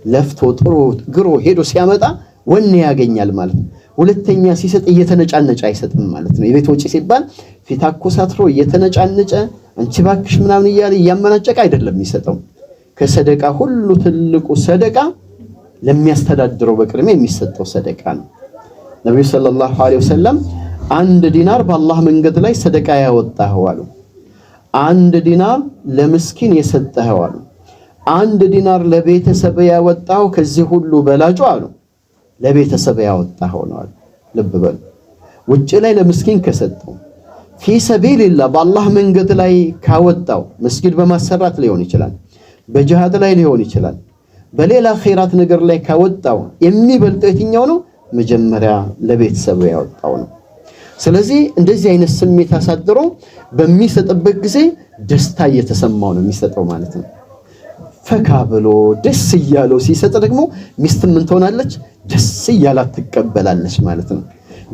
S1: ለፍቶ ጥሩ ግሮ ሄዶ ሲያመጣ ወኔ ያገኛል ማለት ነው። ሁለተኛ ሲሰጥ እየተነጫነጨ አይሰጥም ማለት ነው። የቤት ወጪ ሲባል ፊት አኮሳትሮ እየተነጫነጨ አንቺ ባክሽ ምናምን እያለ እያመናጨቀ አይደለም የሚሰጠው። ከሰደቃ ሁሉ ትልቁ ሰደቃ ለሚያስተዳድረው በቅድሚያ የሚሰጠው ሰደቃ ነው። ነብዩ ሰለላሁ ዐለይሂ ወሰለም 1 ዲናር በአላህ መንገድ ላይ ሰደቃ ያወጣኸው አሉ። 1 ዲናር ለምስኪን የሰጠኸው አሉ። 1 ዲናር ለቤተሰብ ያወጣው ከዚህ ሁሉ በላጩ አሉ ለቤተሰብ ያወጣኸው ነው አሉ። ልብ በሉ። ውጭ ላይ ለምስኪን ከሰጠው ፊ ሰቢልላህ በአላህ መንገድ ላይ ካወጣው መስጊድ በማሰራት ሊሆን ይችላል፣ በጂሃድ ላይ ሊሆን ይችላል፣ በሌላ ኸይራት ነገር ላይ ካወጣው የሚበልጠው የትኛው ነው? መጀመሪያ ለቤተሰብ ያወጣው ነው። ስለዚህ እንደዚህ አይነት ስሜት አሳድሮ በሚሰጥበት ጊዜ ደስታ እየተሰማው ነው የሚሰጠው ማለት ነው። ፈካ ብሎ ደስ እያለው ሲሰጥ ደግሞ ሚስት ምን ትሆናለች? ደስ እያላት ትቀበላለች ማለት ነው።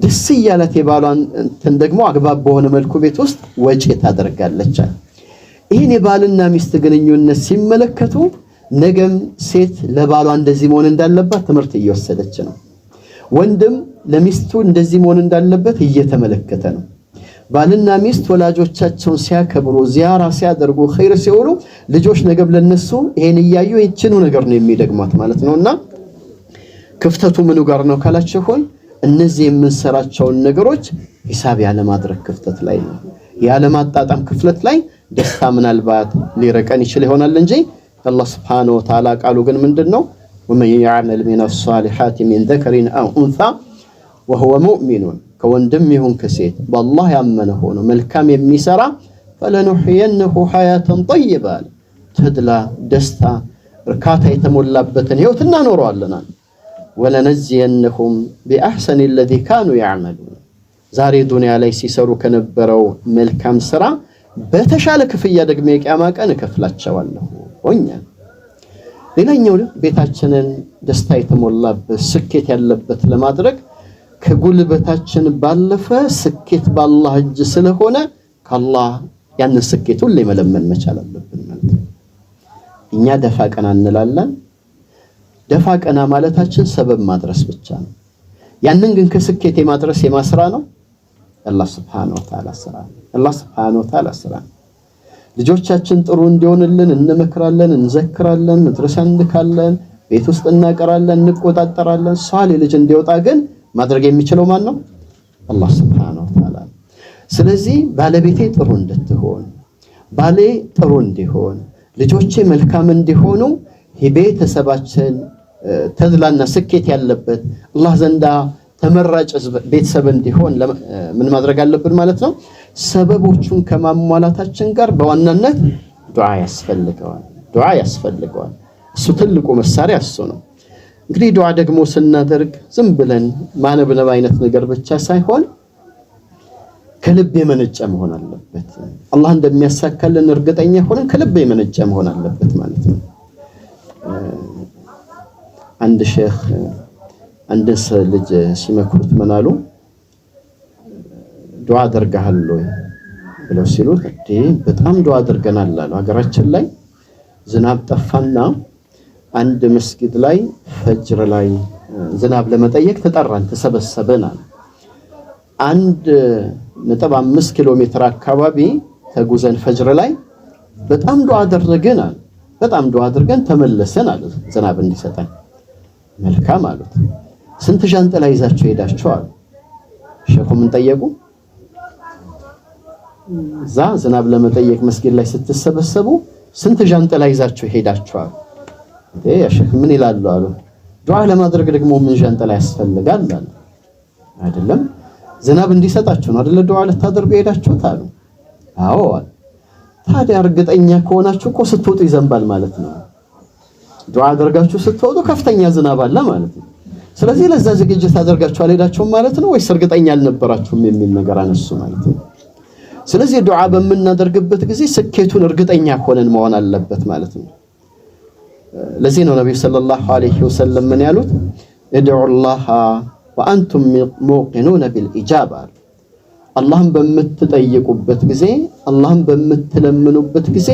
S1: ደስ እያላት የባሏን እንትን ደግሞ አግባብ በሆነ መልኩ ቤት ውስጥ ወጪ ታደርጋለች። ይህን የባልና ሚስት ግንኙነት ሲመለከቱ ነገም ሴት ለባሏ እንደዚህ መሆን እንዳለባት ትምህርት እየወሰደች ነው። ወንድም ለሚስቱ እንደዚህ መሆን እንዳለበት እየተመለከተ ነው። ባልና ሚስት ወላጆቻቸውን ሲያከብሩ ዚያራ ሲያደርጉ ኸይር ሲሆኑ ልጆች ነገም ለነሱ ይሄን እያዩ ይችኑ ነገር ነው የሚደግማት ማለት ነውና ክፍተቱ ምኑ ጋር ነው ካላችሁን እነዚህ የምንሰራቸውን ነገሮች ሂሳብ ያለ ማድረግ ክፍተት ላይ ነው። ያለ ማጣጣም ክፍተት ላይ ደስታ ምናልባት ሊረቀን ይችል ይሆናል እንጂ አላህ Subhanahu Wa Ta'ala ቃሉ ግን ምንድነው? ومن يعمل من الصالحات من ذكر أو أنثى وهو مؤمن كوندم يهون كسيت بالله يأمنه هونه ملكام يميسرا فلنحيينه حياة طيبة تدلا دستا ركاتا يتمولابتن هيوتنا نورو لنا ولنجزينهم بأحسن الذي كانوا يعملون زاري دنيا ليس يسروا كنبروا ملكام سرا بتشالك في يدك ميك أماك أنا كفلات شواله ونيا ሌላኛው ቤታችንን ደስታ የተሞላበት ስኬት ያለበት ለማድረግ ከጉልበታችን ባለፈ ስኬት በአላህ እጅ ስለሆነ ከአላህ ያንን ስኬት ሁሉ መለመን መቻል አለብን ማለት ነው። እኛ ደፋ ቀና እንላለን። ደፋ ቀና ማለታችን ሰበብ ማድረስ ብቻ ነው። ያንን ግን ከስኬት የማድረስ የማስራ ነው አላህ Subhanahu Wa Ta'ala ስራ አላህ Subhanahu Wa Ta'ala ስራ። ልጆቻችን ጥሩ እንዲሆንልን እንመክራለን፣ እንዘክራለን፣ መድረሳ እንልካለን፣ ቤት ውስጥ እናቀራለን፣ እንቆጣጠራለን። ሷሊ ልጅ እንዲወጣ ግን ማድረግ የሚችለው ማን ነው? አላህ Subhanahu Wa Ta'ala። ስለዚህ ባለቤቴ ጥሩ እንድትሆን፣ ባሌ ጥሩ እንዲሆን፣ ልጆቼ መልካም እንዲሆኑ ቤተሰባችን ተድላና ስኬት ያለበት አላህ ዘንዳ ተመራጭ ቤተሰብ እንዲሆን ምን ማድረግ አለብን ማለት ነው? ሰበቦቹን ከማሟላታችን ጋር በዋናነት ዱዓ ያስፈልገዋል። እሱ ትልቁ መሳሪያ እሱ ነው። እንግዲህ ዱዓ ደግሞ ስናደርግ ዝም ብለን ማነብነብ አይነት ነገር ብቻ ሳይሆን ከልብ የመነጨ መሆን አለበት። አላህ እንደሚያሳካልን እርግጠኛ ሆነን ከልብ የመነጨ መሆን አለበት ማለት ነው። አንድ ሼኽ አንድ ልጅ ሲመክሩት ምናሉ ዱዓ አድርገሃል ወይ ብለው ሲሉት በጣም ዱዓ አድርገናል አሉ። ሀገራችን ላይ ዝናብ ጠፋና አንድ መስጊድ ላይ ፈጅር ላይ ዝናብ ለመጠየቅ ተጠራን፣ ተሰበሰበናል። 1.5 ኪሎ ሜትር አካባቢ ተጉዘን ፈጅር ላይ በጣም ዱዓ አደረገናል። በጣም ዱዓ አድርገን ተመለሰን አሉ። ዝናብ እንዲሰጠን መልካም አሉት። ስንት ጃንጥላ ይዛችሁ ሄዳችሁ አሉ። ሸኹ ምን ጠየቁ? እዛ ዝናብ ለመጠየቅ መስጊድ ላይ ስትሰበሰቡ ስንት ጃንጥላ ይዛችሁ ሄዳችኋል? ያ ሸኽ ምን ይላሉ አሉ። ዱዓ ለማድረግ ደግሞ ምን ጃንጥላ ያስፈልጋል አሉ። አይደለም ዝናብ እንዲሰጣችሁ ነው አይደለ ዱዓ ልታደርጉ ሄዳችሁት አሉ። አዎ። ታዲያ እርግጠኛ ከሆናችሁ እኮ ስትወጡ ይዘንባል ማለት ነው። ዱዓ አድርጋችሁ ስትወጡ ከፍተኛ ዝናብ አለ ማለት ነው። ስለዚህ ለዛ ዝግጅት አድርጋችሁ አልሄዳችሁም ማለት ነው ወይስ እርግጠኛ አልነበራችሁም የሚል ነገር አነሱ ማለት ነው። ስለዚህ ዱዓ በምናደርግበት ጊዜ ስኬቱን እርግጠኛ ሆነን መሆን አለበት ማለት ነው። ለዚህ ነው ነብዩ ሰለላሁ ዐለይሂ ወሰለም ምን ያሉት? እድዑላህ ወአንቱም ሙቂኑነ ቢልኢጃባ። አላህን በምትጠይቁበት ጊዜ አላህን በምትለምኑበት ጊዜ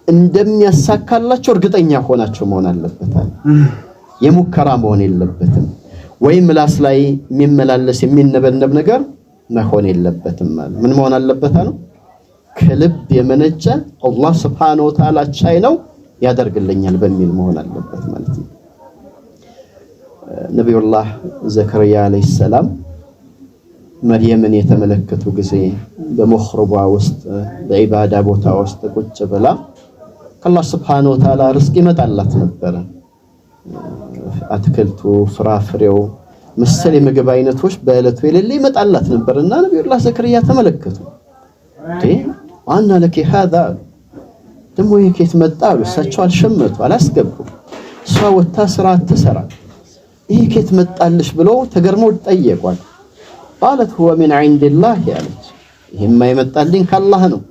S1: እንደሚያሳካላችሁ እርግጠኛ ሆናችሁ መሆን አለበት። የሙከራ መሆን የለበትም። ወይ ምላስ ላይ የሚመላለስ የሚነበነብ ነገር መሆን የለበትም ማለት ምን መሆን አለበት ነው? ከልብ የመነጨ አላህ Subhanahu Wa Ta'ala ቻይ ነው ያደርግልኛል በሚል መሆን አለበት ማለት ነው። ነብዩላህ ዘከርያ አለይሂ ሰላም መርየምን የተመለከቱ ጊዜ በመኽረቧ ውስጥ በኢባዳ ቦታ ውስጥ ቁጭ ብላ አላህ Subhanahu Wa Ta'ala ርዝቅ ይመጣላት ነበር። አትክልቱ፣ ፍራፍሬው መሰል የምግብ አይነቶች በእለቱ የሌለ ይመጣላት ነበርና ነብዩላህ ዘከርያ ተመለከቱ። ዋና ለኪ هذا ደሞ የኬት መጣ አሉ። እሳቸው አልሸመቱ አላስገቡ። እሷ ወታ ስራ ትሰራ ይሄ ኬት መጣልሽ ብለው ተገርመው ጠየቋል። قالت هو من عند الله ያለች ይሄማ ይመጣልኝ ከአላህ ነው።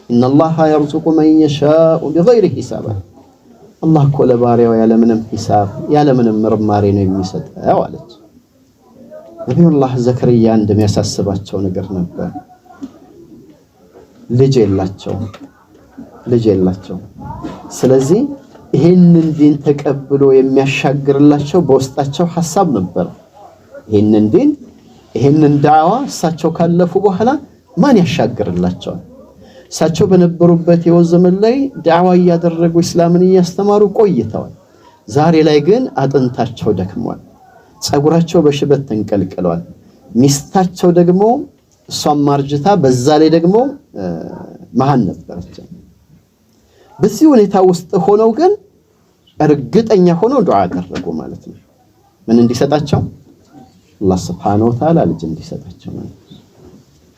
S1: ان الله يرزق من يشاء بغير حساب አላህ እኮ ለባሪያው ያለምንም ሂሳብ ያለምንም ምርማሬ ነው የሚሰጠው አለች። ነብዩላህ ዘከርያ እንደሚያሳስባቸው ነገር ነበር። ልጅ የላቸው። ስለዚህ ይሄንን ዲን ተቀብሎ የሚያሻግርላቸው በውስጣቸው ሐሳብ ነበር። ይሄንን ዲን ይሄንን ዳዕዋ እሳቸው ካለፉ በኋላ ማን ያሻግርላቸዋል? እሳቸው በነበሩበት የወት ዘመን ላይ ዳዕዋ እያደረጉ እስላምን እያስተማሩ ቆይተዋል። ዛሬ ላይ ግን አጥንታቸው ደክሟል። ጸጉራቸው በሽበት ተንቀልቅሏል። ሚስታቸው ደግሞ እሷም ማርጅታ በዛ ላይ ደግሞ መሃን ነበረች። በዚህ ሁኔታ ውስጥ ሆነው ግን እርግጠኛ ሆነው ዱዓ አደረጉ ማለት ነው። ምን እንዲሰጣቸው? አላህ Subhanahu Wa Ta'ala ልጅ እንዲሰጣቸው ማለት ነው።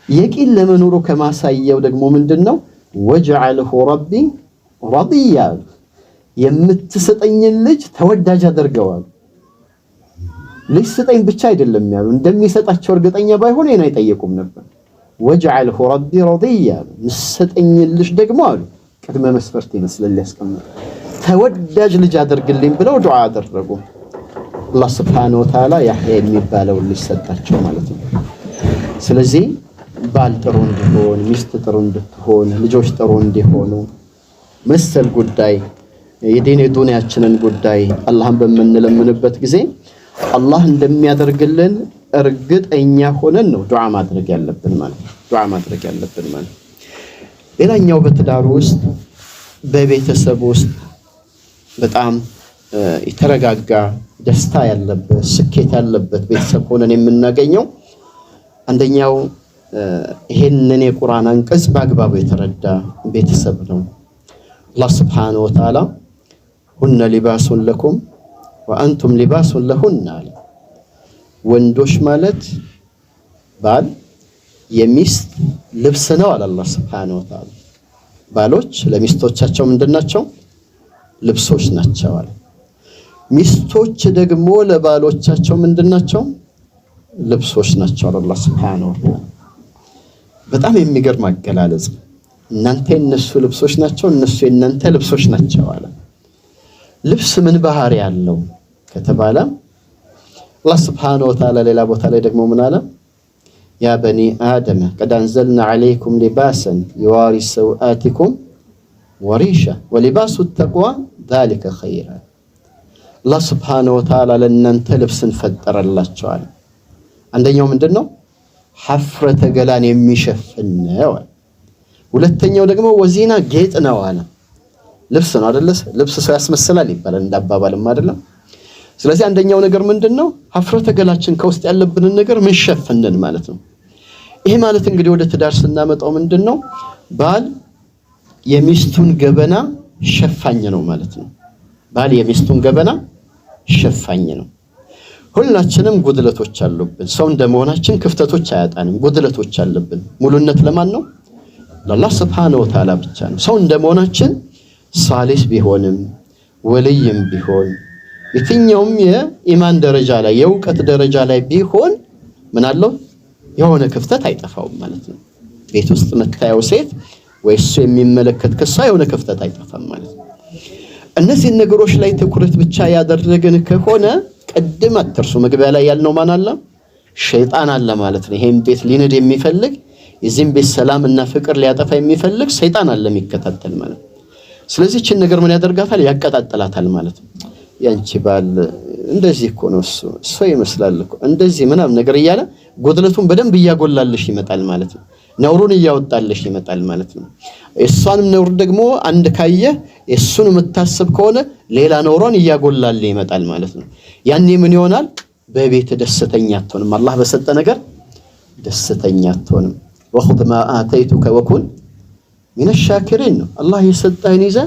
S1: የቂን ለመኖሩ ከማሳየው ደግሞ ምንድነው? ወጀዐልሁ ረቢ ረዲያ፣ የምትሰጠኝን ልጅ ተወዳጅ አድርገዋል። ልጅ ስጠኝ ብቻ አይደለም ያሉ፣ እንደሚሰጣቸው እርግጠኛ ባይሆን ይሄን አይጠየቁም ነበር። ወጀዐልሁ ረቢ ረዲያ፣ ምሰጠኝን ልጅ ደግሞ አሉ ቅድመ መስፈርት ይመስላል ያስቀምጡ፣ ተወዳጅ ልጅ አድርግልኝ ብለው ዱዓ አደረጉ። አላህ Subhanahu Wa Ta'ala ያህያ የሚባለው ልጅ ሰጣቸው ማለት ነው። ስለዚህ ባል ጥሩ እንዲሆን፣ ሚስት ጥሩ እንድትሆን፣ ልጆች ጥሩ እንዲሆኑ መሰል ጉዳይ የዲን ዱንያችንን ጉዳይ አላህን በመንለምንበት ጊዜ አላህ እንደሚያደርግልን እርግጠኛ ሆነን ነው ዱዓ ማድረግ ያለብን ማለት ነው። ሌላኛው በትዳር ውስጥ በቤተሰብ ውስጥ በጣም የተረጋጋ ደስታ ያለበት ስኬት ያለበት ቤተሰብ ሆነን የምናገኘው አንደኛው ይሄንን የቁርአን አንቀጽ በአግባቡ የተረዳ ቤተሰብ ነው። አላህ Subhanahu Wa Ta'ala ሁነ ሊባሱን ለኩም ወአንቱም ሊባሱን ለሁነ አለ። ወንዶች ማለት ባል የሚስት ልብስ ነው አለ አላህ Subhanahu Wa Ta'ala። ባሎች ለሚስቶቻቸው ምንድናቸው? ልብሶች ናቸው አለ። ሚስቶች ደግሞ ለባሎቻቸው ምንድናቸው? ልብሶች ናቸው አለ አላህ Subhanahu Wa Ta'ala። በጣም የሚገርም አገላለጽ። እናንተ የነሱ ልብሶች ናቸው፣ እነሱ የናንተ ልብሶች ናቸው አለ። ልብስ ምን ባህሪ ያለው ከተባለ الله سبحانه وتعالى ሌላ ቦታ ላይ ደግሞ ምን አለ يا بني آدم قد أنزلنا عليكم لباسا يواري سوآتكم وريشة ولباس التقوى ذلك خير الله سبحانه وتعالى ለእናንተ ልብስን ፈጠረላችኋል አንደኛው ምንድነው ሐፍረተ ገላን የሚሸፍን ነው ሁለተኛው ደግሞ ወዚና ጌጥ ነው አለ ልብስ ነው አይደል ልብስ ሰው ያስመስላል ይባላል እንዳባባልም አይደለም ስለዚህ አንደኛው ነገር ምንድነው ሐፍረተ ገላችን ከውስጥ ያለብንን ነገር ምን ሸፍነን ማለት ነው ይሄ ማለት እንግዲህ ወደ ትዳር ስናመጣው ምንድነው ባል የሚስቱን ገበና ሸፋኝ ነው ማለት ነው ባል የሚስቱን ገበና ሸፋኝ ነው ሁላችንም ጉድለቶች አሉብን ሰው እንደመሆናችን ክፍተቶች አያጣንም ጉድለቶች አሉብን ሙሉነት ለማን ነው ለአላህ Subhanahu Wa Ta'ala ብቻ ነው ሰው እንደመሆናችን ሳሊስ ቢሆንም ወልይም ቢሆን የትኛውም የኢማን ደረጃ ላይ የውቀት ደረጃ ላይ ቢሆን ምን አለው የሆነ ክፍተት አይጠፋውም ማለት ነው ቤት ውስጥ መታየው ሴት ወይስ የሚመለከት ከሷ የሆነ ክፍተት አይጠፋም ማለት ነው እነዚህ ነገሮች ላይ ትኩረት ብቻ ያደረገን ከሆነ ቀድም አትርሱ መግቢያ ላይ ያልነው ማን አለ ሸይጣን አለ ማለት ነው ይሄን ቤት ሊነድ የሚፈልግ የዚህም ቤት ሰላምና ፍቅር ሊያጠፋ የሚፈልግ ሰይጣን አለ የሚከታተል ማለት ስለዚህ እቺ ነገር ምን ያደርጋታል ያቀጣጥላታል ማለት ነው ያንቺ ባል እንደዚህ እኮ ነው እሱ ይመስላል እኮ እንደዚህ ምናም ነገር ይያለ ጎድለቱን በደንብ ያጎላልሽ ይመጣል ማለት ነው ነውሩን ያወጣልሽ ይመጣል ማለት ነው እሷንም ነውር ደግሞ አንድ ካየ እሱን መታሰብ ከሆነ ሌላ ነውሩን ያጎላል ይመጣል ማለት ነው ያኔ ምን ይሆናል በቤት ደስተኛ አትሆንም አላህ በሰጠ ነገር ደስተኛ አትሆንም وخذ ما آتيتك وكن من الشاكرين الله يسطህን ይዘ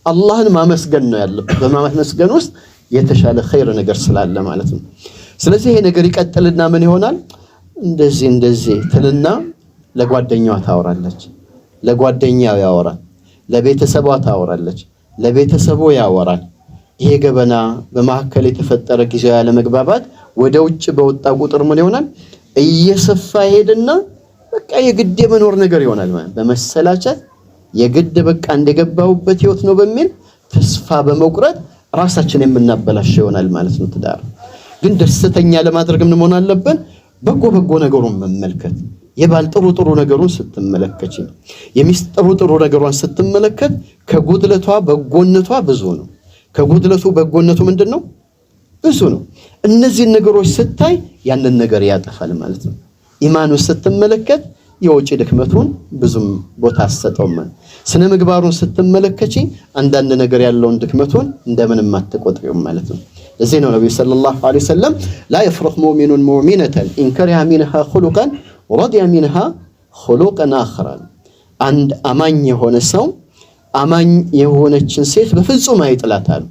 S1: አላህን ማመስገን ነው ያለበት በማመስገን ውስጥ የተሻለ ኸይር ነገር ስላለ ማለት ነው ስለዚህ ይሄ ነገር ይቀጥልና ምን ይሆናል እንደዚህ ትልና ለጓደኛዋ ታወራለች ለጓደኛው ያወራል ለቤተሰቧ ታወራለች ለቤተሰቡ ያወራል ይሄ ገበና በማከለ የተፈጠረ ጊዜው ያለ መግባባት ወደ ውጭ በወጣ ቁጥር ምን ይሆናል እየሰፋ ሄድና በቃ የግድ የመኖር ነገር ይሆናል ማለት በመሰላቸት የግድ በቃ እንደገባውበት ህይወት ነው በሚል ተስፋ በመቁረጥ ራሳችን የምናበላሽ ይሆናል ማለት ነው ትዳር ግን ደስተኛ ለማድረግ ምን መሆን አለብን በጎ ነገሩን መመልከት የባል ጥሩ ነገሩን ስትመለከች የሚስት ጥሩ ነገሩን ስትመለከት ከጉድለቷ በጎነቷ ብዙ ነው ከጉድለቱ በጎነቱ ምንድነው ብዙ ነው እነዚህ ነገሮች ስታይ ያንን ነገር ያጠፋል ማለት ነው ኢማኑ ስትመለከት የውጭ ድክመቱን ብዙም ቦታ አሰጠውም ስነ ምግባሩን ስትመለከቺ አንዳንድ ነገር ያለውን ድክመቱን እንደምንም አትቆጥሪውም ማለት ነው ለዚህ ነው ነብዩ ሰለላሁ ዐለይሂ ወሰለም لا يفرق مؤمن مؤمنة إن كره منها خلقا ورضي منها خلقا آخر عند አማኝ የሆነ ሰው አማኝ የሆነችን ሴት በፍጹም አይጥላታል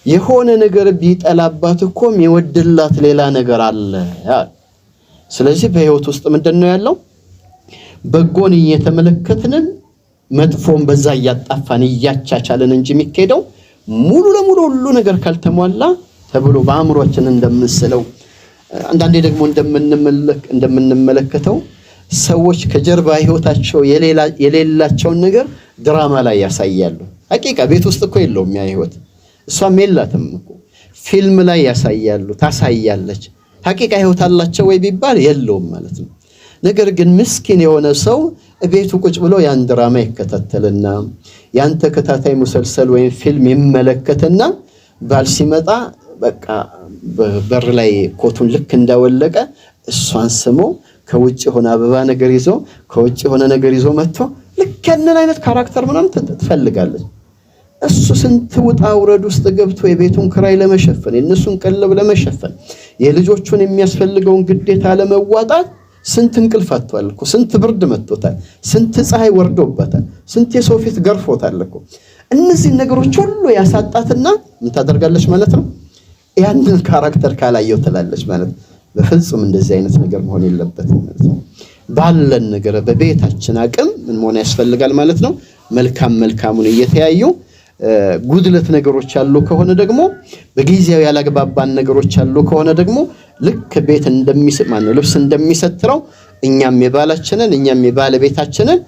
S1: የሆነ ነገር ቢጠላባት እኮ የሚወድላት ሌላ ነገር አለ ስለዚህ በህይወት ውስጥ ምንድነው ያለው በጎን እየተመለከትን መጥፎን በዛ ያጣፋን ያቻቻለን እንጂ የሚከደው ሙሉ ለሙሉ ሁሉ ነገር ካልተሟላ ተብሎ በአእምሮአችን እንደምንስለው አንዳንዴ ደግሞ እንደምንመለከተው ሰዎች ከጀርባ ህይወታቸው የሌላቸው ነገር ድራማ ላይ ያሳያሉ ሐቂቃ ቤት ውስጥ እኮ የለውም ያ ህይወት እሷም የላትም እኮ ፊልም ላይ ያሳያሉ ታሳያለች ሐቂቃ ህይወት አላቸው ወይ ቢባል የለውም ማለት ነው ነገር ግን ምስኪን የሆነ ሰው ቤቱ ቁጭ ብሎ ያን ድራማ ይከታተልና ያን ተከታታይ ሙሰልሰል ወይ ፊልም ይመለከትና ባል ሲመጣ በቃ በር ላይ ኮቱን ልክ እንዳወለቀ እሷን ስሞ ከውጭ ሆነ አበባ ነገር ይዞ ከውጭ ሆነ ነገር ይዞ መጥቶ ልክ ያንን አይነት ካራክተር ምናምን ትፈልጋለች እሱ ስንት ውጣ ውረድ ውስጥ ገብቶ የቤቱን ክራይ ለመሸፈን የነሱን ቀለብ ለመሸፈን የልጆቹን የሚያስፈልገውን ግዴታ ለመዋጣት ስንት እንቅልፍ አጥቷል እኮ ስንት ብርድ መጥቶታል ስንት ፀሐይ ወርዶበታል ስንት የሰው ፊት ገርፎታል እኮ እነዚህ ነገሮች ሁሉ ያሳጣትና ምን ታደርጋለች ማለት ነው ያንን ካራክተር ካላየው ትላለች ማለት በፍጹም እንደዚህ አይነት ነገር መሆን የለበትም ማለት ነው ባለን ነገር በቤታችን አቅም ምን መሆን ያስፈልጋል ማለት ነው መልካሙን እየተያዩ ጉድለት ነገሮች አሉ ከሆነ ደግሞ በጊዜው ያላግባባን ነገሮች አሉ ከሆነ ደግሞ ልክ ቤት እንደሚስማን ልብስ እንደሚሰትረው እኛም የባለቤታችንን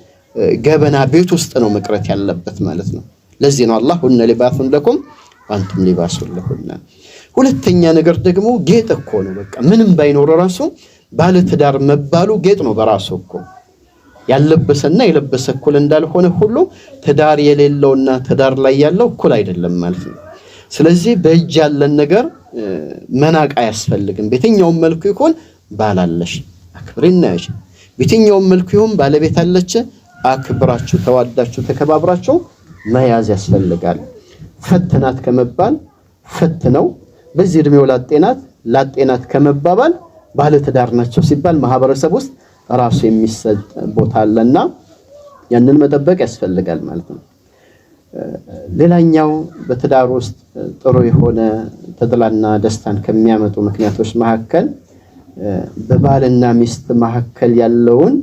S1: ገበና ቤት ውስጥ ነው መቅረት ያለበት ማለት ነው ለዚህ ነው አላህ ሁነ ሊባሱን ለኩም አንቱም ሊባሱን ለሁና ሁለተኛ ነገር ደግሞ ጌጥ እኮ ነው። በቃ ምንም ባይኖር ራሱ ባለ ትዳር መባሉ ጌጥ ነው በራሱ እኮ። ያለበሰና የለበሰ እኩል እንዳልሆነ ሁሉ ትዳር የሌለውና ትዳር ላይ ያለው እኩል አይደለም ማለት ነው። ስለዚህ በእጅ ያለን ነገር መናቅ አያስፈልግም። በየትኛውም መልኩ ይሁን ባላለሽ አክብሪና ያሽ፣ በየትኛውም መልኩ ይሁን ባለቤት አለች አክብራችሁ ተዋዳችሁ ተከባብራችሁ መያዝ ያስፈልጋል። ፈትናት ከመባል ፈትነው በዚህ እድሜው ላጤናት ከመባባል ባለ ትዳር ናቸው ሲባል ማህበረሰብ ውስጥ ራሱ የሚሰጥ ቦታ አለና ያንን መጠበቅ ያስፈልጋል ማለት ነው። ሌላኛው በትዳር ውስጥ ጥሩ የሆነ ተድላና ደስታን ከሚያመጡ ምክንያቶች መካከል በባልና ሚስት መካከል ያለውን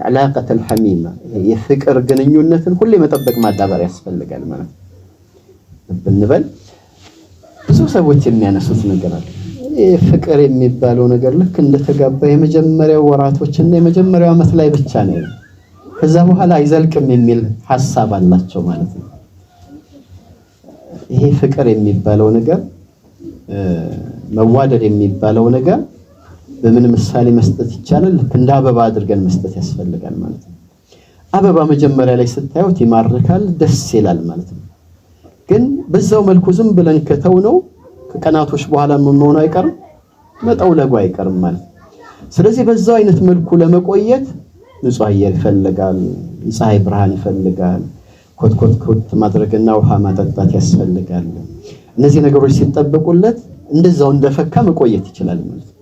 S1: علاقة ሐሚማ የፍቅር ግንኙነትን ሁሌ መጠበቅ ማዳበር ያስፈልጋል ማለት ነው። ብንበል ብዙ ሰዎች የሚያነሱት ነገር አለ። ፍቅር የሚባለው ነገር ልክ እንደተጋባ የመጀመሪያው ወራቶችና የመጀመሪያው ዓመት ላይ ብቻ ነው፣ ከዛ በኋላ አይዘልቅም የሚል ሐሳብ አላቸው ማለት ነው። ይሄ ፍቅር የሚባለው ነገር መዋደድ የሚባለው ነገር በምን ምሳሌ መስጠት ይቻላል? ልክ እንደ አበባ አድርገን መስጠት ያስፈልጋል ማለት ነው። አበባ መጀመሪያ ላይ ስታዩት ይማርካል፣ ደስ ይላል ማለት ነው። ግን በዛው መልኩ ዝም ብለን ከተውነው ከቀናቶች በኋላ ምን ሆኖ አይቀርም? መጠውለጉ አይቀርም ማለት ነው። ስለዚህ በዛው አይነት መልኩ ለመቆየት ንጹህ አየር ይፈልጋል፣ ፀሐይ ብርሃን ይፈልጋል፣ ኮትኮት ማድረግና ውሃ ማጠጣት ያስፈልጋል። እነዚህ ነገሮች ሲጠበቁለት እንደዛው እንደፈካ መቆየት ይችላል ማለት ነው።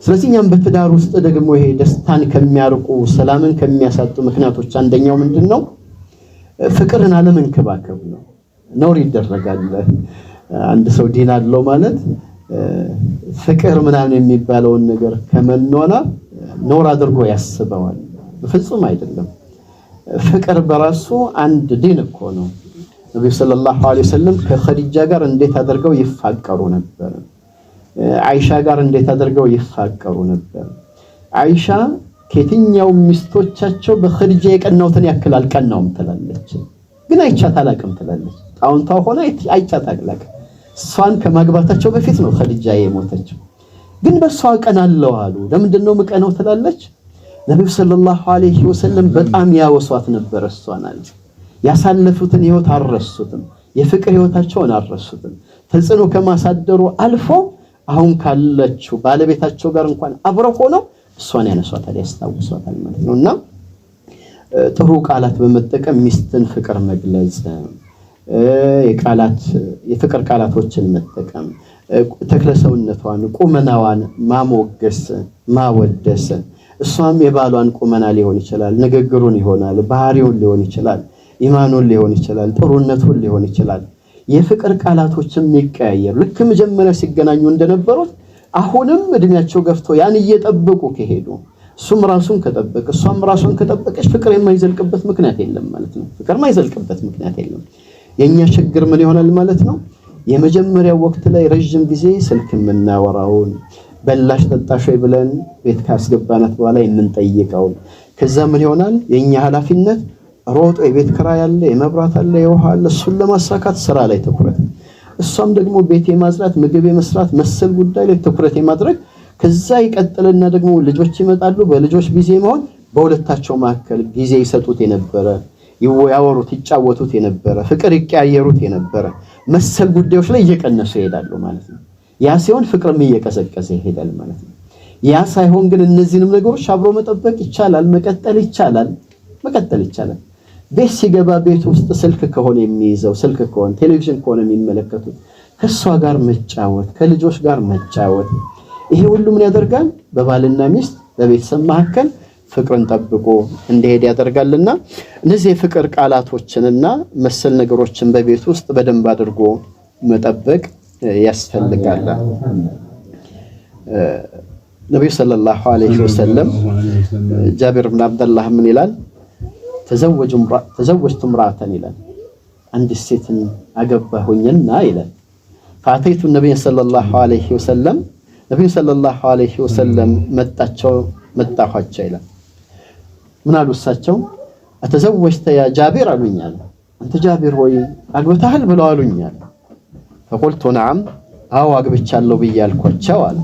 S1: ስለዚህ እኛም በትዳር ውስጥ ደግሞ ይሄ ደስታን ከሚያርቁ ሰላምን ከሚያሳጡ ምክንያቶች አንደኛው ምንድነው? ፍቅርን አለመንከባከብ ነው። ነውር ይደረጋል። አንድ ሰው ዲን አለው ማለት ፍቅር ምናምን የሚባለውን ነገር ከመኖና ነውር አድርጎ ያስበዋል። በፍጹም አይደለም። ፍቅር በራሱ አንድ ዲን እኮ ነው። ነብዩ ሰለላሁ ዐለይሂ ወሰለም ከኸዲጃ ጋር እንዴት አድርገው ይፋቀሩ ነበር? አይሻ ጋር እንዴት አድርገው ይፋቀሩ ነበር? አይሻ ከየትኛው ሚስቶቻቸው በኸዲጃ የቀናውትን ያክል አልቀናውም ትላለች፣ ግን አይቻት አላቅም ትላለች። ጣውንቷ ሆነ አይቻት አላቅም። እሷን ከማግባታቸው በፊት ነው ኸዲጃ የሞተችው፣ ግን በሷ ቀናለው አሉ። ለምንድን ነው ምቀነው ትላለች? ነብዩ ሰለላሁ ዐለይሂ ወሰለም በጣም ያወሷት ነበር እሷን አለ። ያሳለፉትን ህይወት አልረሱትም፣ የፍቅር ህይወታቸውን አልረሱትም። ተጽዕኖ ከማሳደሩ አልፎ አሁን ካለችው ባለቤታቸው ጋር እንኳን አብረው ሆነው እሷን ያነሷታል፣ ያስታውሷታል ማለት ነውና ጥሩ ቃላት በመጠቀም ሚስትን ፍቅር መግለጽ፣ የፍቅር ቃላቶችን መጠቀም፣ ተክለሰውነቷን ቁመናዋን ማሞገስ ማወደስ፣ እሷም የባሏን ቁመና ሊሆን ይችላል፣ ንግግሩን ይሆናል፣ ባህሪውን ሊሆን ይችላል፣ ኢማኑን ሊሆን ይችላል፣ ጥሩነቱን ሊሆን ይችላል። የፍቅር ቃላቶችን የሚቀያየር ልክ መጀመሪያ ሲገናኙ እንደነበሩት አሁንም እድሜያቸው ገፍቶ ያን እየጠበቁ ከሄዱ እሱም ራሱን ከጠበቀ እሷም ራሱን ከጠበቀች ፍቅር የማይዘልቅበት ምክንያት የለም ማለት ነው። ፍቅር የማይዘልቅበት ምክንያት የለም። የኛ ችግር ምን ይሆናል ማለት ነው? የመጀመሪያው ወቅት ላይ ረጅም ጊዜ ስልክ የምናወራውን በላሽ ጠጣሽ ወይ ብለን ቤት ካስገባናት በኋላ የምንጠይቀው፣ ከዛ ምን ይሆናል? የኛ ኃላፊነት ሮጦ የቤት ኪራይ አለ፣ የመብራት አለ፣ የውሃ አለ፣ እሱን ለማሳካት ስራ ላይ ትኩረት፣ እሷም ደግሞ ቤት የማጽዳት ምግብ የመስራት መሰል ጉዳይ ላይ ትኩረት የማድረግ፣ ከዛ ይቀጥልና ደግሞ ልጆች ይመጣሉ፣ በልጆች ጊዜ መሆን፣ በሁለታቸው መካከል ጊዜ ይሰጡት የነበረ ያወሩት ይጫወቱት የነበረ ፍቅር ይቀያየሩት የነበረ መሰል ጉዳዮች ላይ እየቀነሱ ይሄዳሉ ማለት ነው። ያ ሲሆን ፍቅርም እየቀዘቀዘ ይሄዳል ማለት ነው። ያ ሳይሆን ግን እነዚህንም ነገሮች አብሮ መጠበቅ ይቻላል፣ መቀጠል ይቻላል። ቤት ሲገባ ቤት ውስጥ ስልክ ከሆነ የሚይዘው ስልክ ከሆነ ቴሌቪዥን ከሆነ የሚመለከቱት ከሷ ጋር መጫወት፣ ከልጆች ጋር መጫወት፣ ይሄ ሁሉ ምን ያደርጋል? በባልና ሚስት በቤተሰብ መካከል ፍቅርን ጠብቆ እንዲሄድ ያደርጋልና እነዚህ የፍቅር ቃላቶችንና መሰል ነገሮችን በቤት ውስጥ በደንብ አድርጎ መጠበቅ ያስፈልጋል። ነብዩ ሰለላሁ ዐለይሂ ወሰለም ጃቢር ብን አብደላህ ምን ይላል? ተዘወጅቱ ምራአተን ይላል፣ አንድ ሴትን አገባሁኝና ይላል። فاتيت النبي صلى الله عليه وسلم ነብዩ ሰለላሁ ዐለይሂ ወሰለም መጣኋቸው ይላል። ምን አሉ እሳቸው? አተዘወጅተ ያ ጃቢር አሉኛል። አንተ ጃቢር ሆይ አግብተሃል ብለው አሉኛል። فقلت نعم አዎ አግብቻለሁ ብያልኳቸው አለ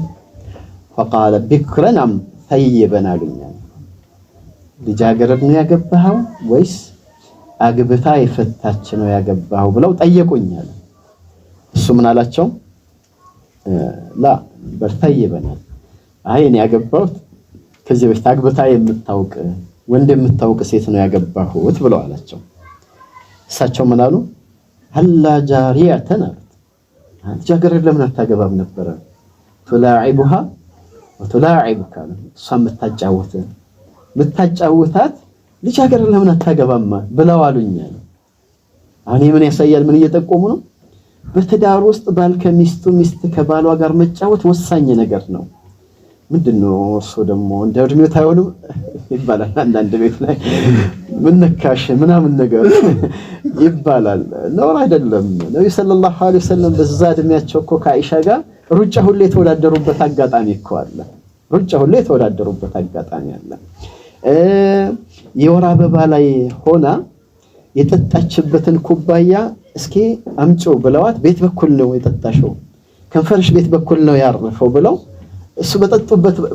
S1: فقال بكرا ام ثيبا አሉኛል ልጃገረድ ነው ያገባው ወይስ አግብታ የፈታች ነው ያገባው ብለው ጠየቁኛል እሱ ምን አላቸው لا በርተይበና አይ እኔ ያገባው ከዚህ በፊት አግብታ የምታውቅ ወንድ የምታውቅ ሴት ነው ያገባሁት ብለው አላቸው እሳቸው ምን አሉ هل جاريه ልጃገረድ ለምን አታገባም ነበር تلاعبها وتلاعبك ምታጫውታት ልጃገረድ ለምን አታገባም ብለው አሉኛል አሁን ምን ያሳያል ምን እየጠቆሙ ነው በትዳር ውስጥ ባል ከሚስቱ ሚስት ከባሏ ጋር መጫወት ወሳኝ ነገር ነው ምንድነው እሱ ደግሞ እንደ እድሜው ታይሆንም ይባላል አንዳንድ ቤት ላይ ምን ነካሽ ምናምን ነገር ይባላል ነው አይደለም ነብዩ ሰለላሁ ዐለይሂ ወሰለም በዛ እድሜያቸው እኮ ከአኢሻ ጋር ሩጫ ሁሌ ተወዳደሩበት አጋጣሚ እኮ አለ ሩጫ ሁሌ ተወዳደሩበት አጋጣሚ አለ የወር አበባ ላይ ሆና የጠጣችበትን ኩባያ እስኪ አምጪው ብለዋት ቤት በኩል ነው የጠጣሽው ከንፈርሽ ቤት በኩል ነው ያረፈው ብለው እሱ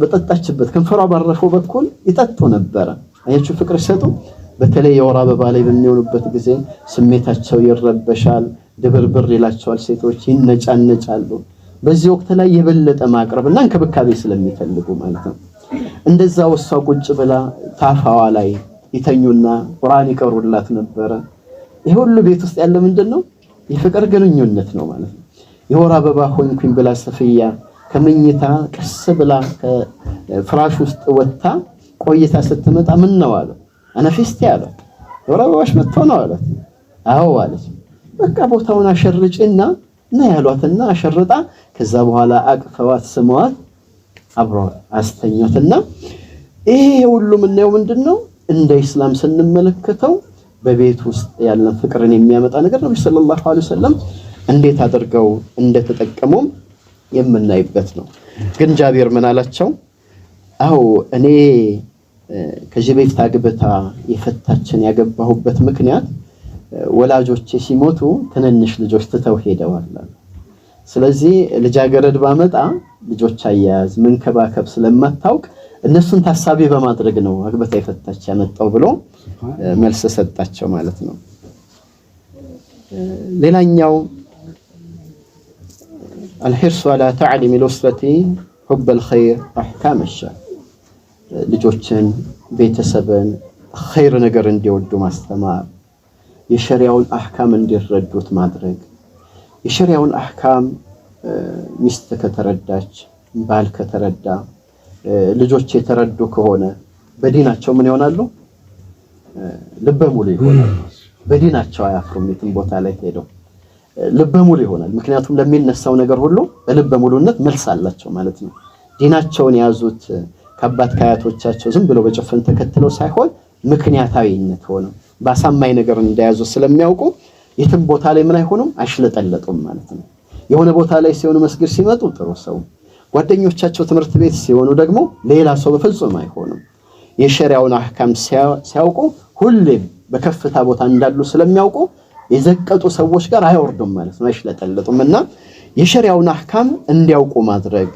S1: በጠጣችበት ከንፈሯ ባረፈው በኩል ይጠጡ ነበር አያችሁ ፍቅር ሰጡ በተለይ የወር አበባ ላይ በሚሆኑበት ጊዜ ስሜታቸው ይረበሻል ድብርብር ይላቸዋል ሴቶች ይነጫነጫሉ በዚህ ወቅት ላይ የበለጠ ማቅረብና እንክብካቤ ስለሚፈልጉ ማለት ነው እንደዛው እሷ ቁጭ ብላ ታፋዋ ላይ ይተኙና ቁርአን ይቀሩላት ነበር ይሄ ሁሉ ቤት ውስጥ ያለ ምንድነው የፍቅር ግንኙነት ነው ማለት ነው የወር አበባ ሆንኩኝ ብላ ሰፊያ ከመኝታ ቀስ ብላ ከፍራሽ ውስጥ ወጣ ቆይታ ስትመጣ ምን ነው አለ አና ፊስቲ አለ የወር አበባሽ መጥቶ ነው አለ አዎ አለች በቃ ቦታውን አሸርጭና እና ያሏትና አሸርጣ ከዛ በኋላ አቅፈዋት ስሟት አብሮ አስተኛትና ይሄ ሁሉ ምንየው ምንድነው እንደ እስላም ስንመለከተው በቤት ውስጥ ያለን ፍቅርን የሚያመጣ ነገር ነው ሰለላሁ ዐለይሂ ወሰለም እንዴት አድርገው እንደተጠቀሙም የምናይበት ነው ግን ጃቢር ምን አላቸው አው እኔ ከዚህ በፊት አግብታ የፈታችን ያገባሁበት ምክንያት ወላጆቼ ሲሞቱ ትንንሽ ልጆች ተተው ሄደዋል ስለዚህ ልጃገረድ ባመጣ ልጆች አያያዝ መንከባከብ ስለማታውቅ እነሱን ታሳቢ በማድረግ ነው አግብታ የፈታች ያመጣው ብሎ መልስ ሰጣቸው ማለት ነው ሌላኛው الحرص على تعليم الأسرة حب الخير أحكام الشرع ልጆችን ቤተሰብን ኸይር ነገር እንዲወዱ ማስተማር የሸሪዓውን አህካም እንዲረዱት ማድረግ የሸሪዓውን አህካም ሚስት ከተረዳች ባል ከተረዳ ልጆች የተረዱ ከሆነ በዲናቸው ምን ይሆናሉ ልበ ሙሉ ይሆናሉ በዲናቸው አያፍሩም የትም ቦታ ላይ ሄደው ልበ ሙሉ ይሆናል ምክንያቱም ለሚነሳው ነገር ሁሉ በልበ ሙሉነት መልስ አላቸው ማለት ነው ዲናቸውን ያዙት ከአባት ከአያቶቻቸው ዝም ብለው በጭፍን ተከትለው ሳይሆን ምክንያታዊነት ሆነው ባሳማኝ ነገር እንደያዙ ስለሚያውቁ የትም ቦታ ላይ ምን አይሆኑም አይሽለጠለጡም ማለት ነው የሆነ ቦታ ላይ ሲሆኑ መስጊድ ሲመጡ ጥሩ ሰው ጓደኞቻቸው ትምህርት ቤት ሲሆኑ ደግሞ ሌላ ሰው በፍጹም አይሆኑም የሸሪዓውን አህካም ሲያውቁ ሁሌም በከፍታ ቦታ እንዳሉ ስለሚያውቁ የዘቀጡ ሰዎች ጋር አይወርዱም ማለት ነው አይሽለጠለጡምና የሸሪዓውን አህካም እንዲያውቁ ማድረግ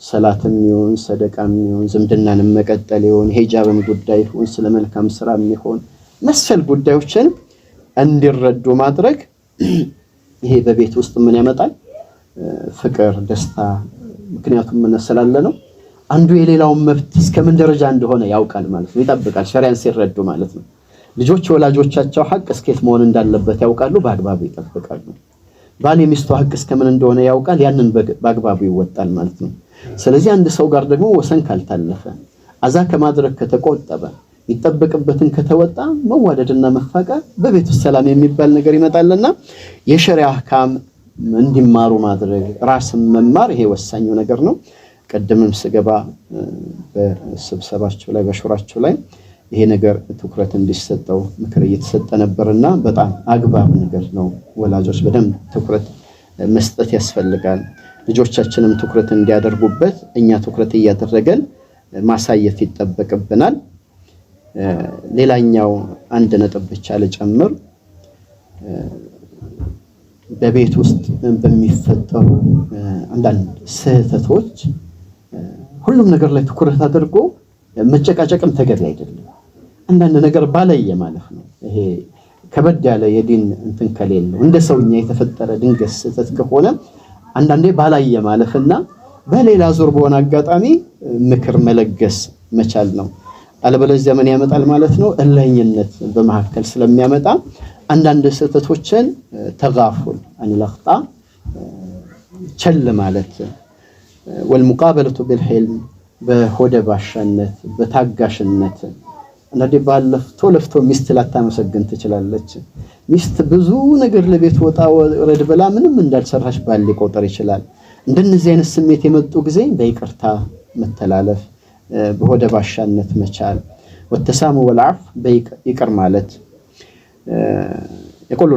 S1: ሰላትም ይሁን ሰደቃም ይሁን ዝምድናንም መቀጠል ይሁን ሂጃብም ጉዳይ ይሁን ስለመልካም ስራም ይሁን መሰል ጉዳዮችን እንዲረዱ ማድረግ ይሄ በቤት ውስጥ ምን ያመጣል ፍቅር ደስታ ምክንያቱም ምን ስላለ ነው አንዱ የሌላውን መብት እስከምን ደረጃ እንደሆነ ያውቃል ማለት ነው ይጠብቃል ሸሪዓን ሲረዱ ማለት ነው ልጆች ወላጆቻቸው ሐቅ እስከት መሆን እንዳለበት ያውቃሉ በአግባቡ ይጠብቃሉ ባል የሚስቱ ሐቅ እስከምን እንደሆነ ያውቃል ያንን በአግባቡ ይወጣል ማለት ነው ስለዚህ አንድ ሰው ጋር ደግሞ ወሰን ካልታለፈ አዛ ከማድረግ ከተቆጠበ ይጠበቅበትን ከተወጣ መዋደድና መፋቀር በቤቱ ሰላም የሚባል ነገር ይመጣልና የሸሪዓ አህካም እንዲማሩ ማድረግ ራስን መማር ይሄ ወሳኙ ነገር ነው ቀደምም ስገባ በስብሰባቸው ላይ በሹራቸው ላይ ይሄ ነገር ትኩረት እንዲሰጠው ምክር እየተሰጠ ነበርና በጣም አግባብ ነገር ነው ወላጆች በደንብ ትኩረት መስጠት ያስፈልጋል ልጆቻችንም ትኩረት እንዲያደርጉበት እኛ ትኩረት እያደረገን ማሳየት ይጠበቅብናል ሌላኛው አንድ ነጥብ ብቻ ልጨምር በቤት ውስጥ በሚፈጠሩ አንዳንድ ስህተቶች ሁሉም ነገር ላይ ትኩረት አድርጎ መጨቃጨቅም ተገቢ አይደለም። አንዳንድ ነገር ባለየ ማለት ነው። ይሄ ከበድ ያለ የዲን እንትን ከሌለው እንደ ሰውኛ የተፈጠረ ድንገት ስህተት ከሆነ አንዳንዴ ባላየ ማለፍና በሌላ ዙር በሆነ አጋጣሚ ምክር መለገስ መቻል ነው። አለበለዚያ ምን ያመጣል ማለት ነው? እልህኝነት በመሐከል ስለሚያመጣ አንዳንድ ስህተቶችን ተጋፉል አንለኽጣ ቸል ማለት ወልሙቃበለቱ ቢልሂልም በሆደ ባሻነት በታጋሽነት አንዳንዴ ለፍቶ ሚስት ላታመሰግን ትችላለች። ሚስት ብዙ ነገር ለቤት ወጣ ወረድ ብላ ምንም እንዳልሰራሽ ባል ሊቆጠር ይችላል። እንደነዚህ አይነት ስሜት የመጡ ጊዜ በይቅርታ መተላለፍ በሆደ ባሻነት መቻል ወተሳሙ ወልዓፍ በይቅር ማለት يقول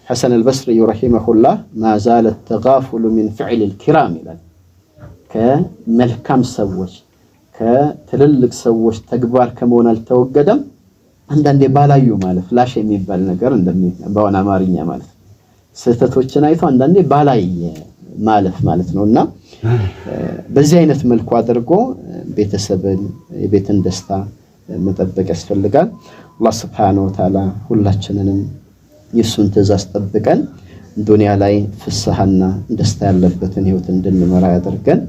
S1: حسن البصري رحمه الله ما زال التغافل من فعل الكرام ይላል ከመልካም ሰዎች ከትልልቅ ሰዎች ተግባር ከመሆን አልተወገደም። አንዳንዴ ባላዩ ማለት ላሽ የሚባል ነገር በሆነ አማርኛ ማለት ስህተቶችን አይቶ አንዳንዴ ባላየ ማለፍ ማለት ነውና በዚህ አይነት መልኩ አድርጎ ቤተሰብን የቤትን ደስታ መጠበቅ ያስፈልጋል። አላህ Subhanahu Wa Ta'ala ሁላችንንም የሱን ትእዛዝ ጠብቀን ዱንያ ላይ ፍስሐና ደስታ ያለበትን ህይወት እንድንመራ ያደርገን።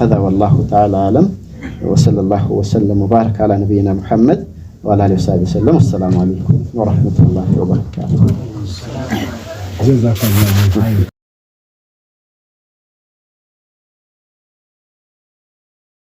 S1: هذا والله تعالى أعلم وصلى الله وسلم وبارك على نبينا محمد وعلى آله وصحبه وسلم. والسلام عليكم ورحمة الله وبركاته. جزاك الله خير.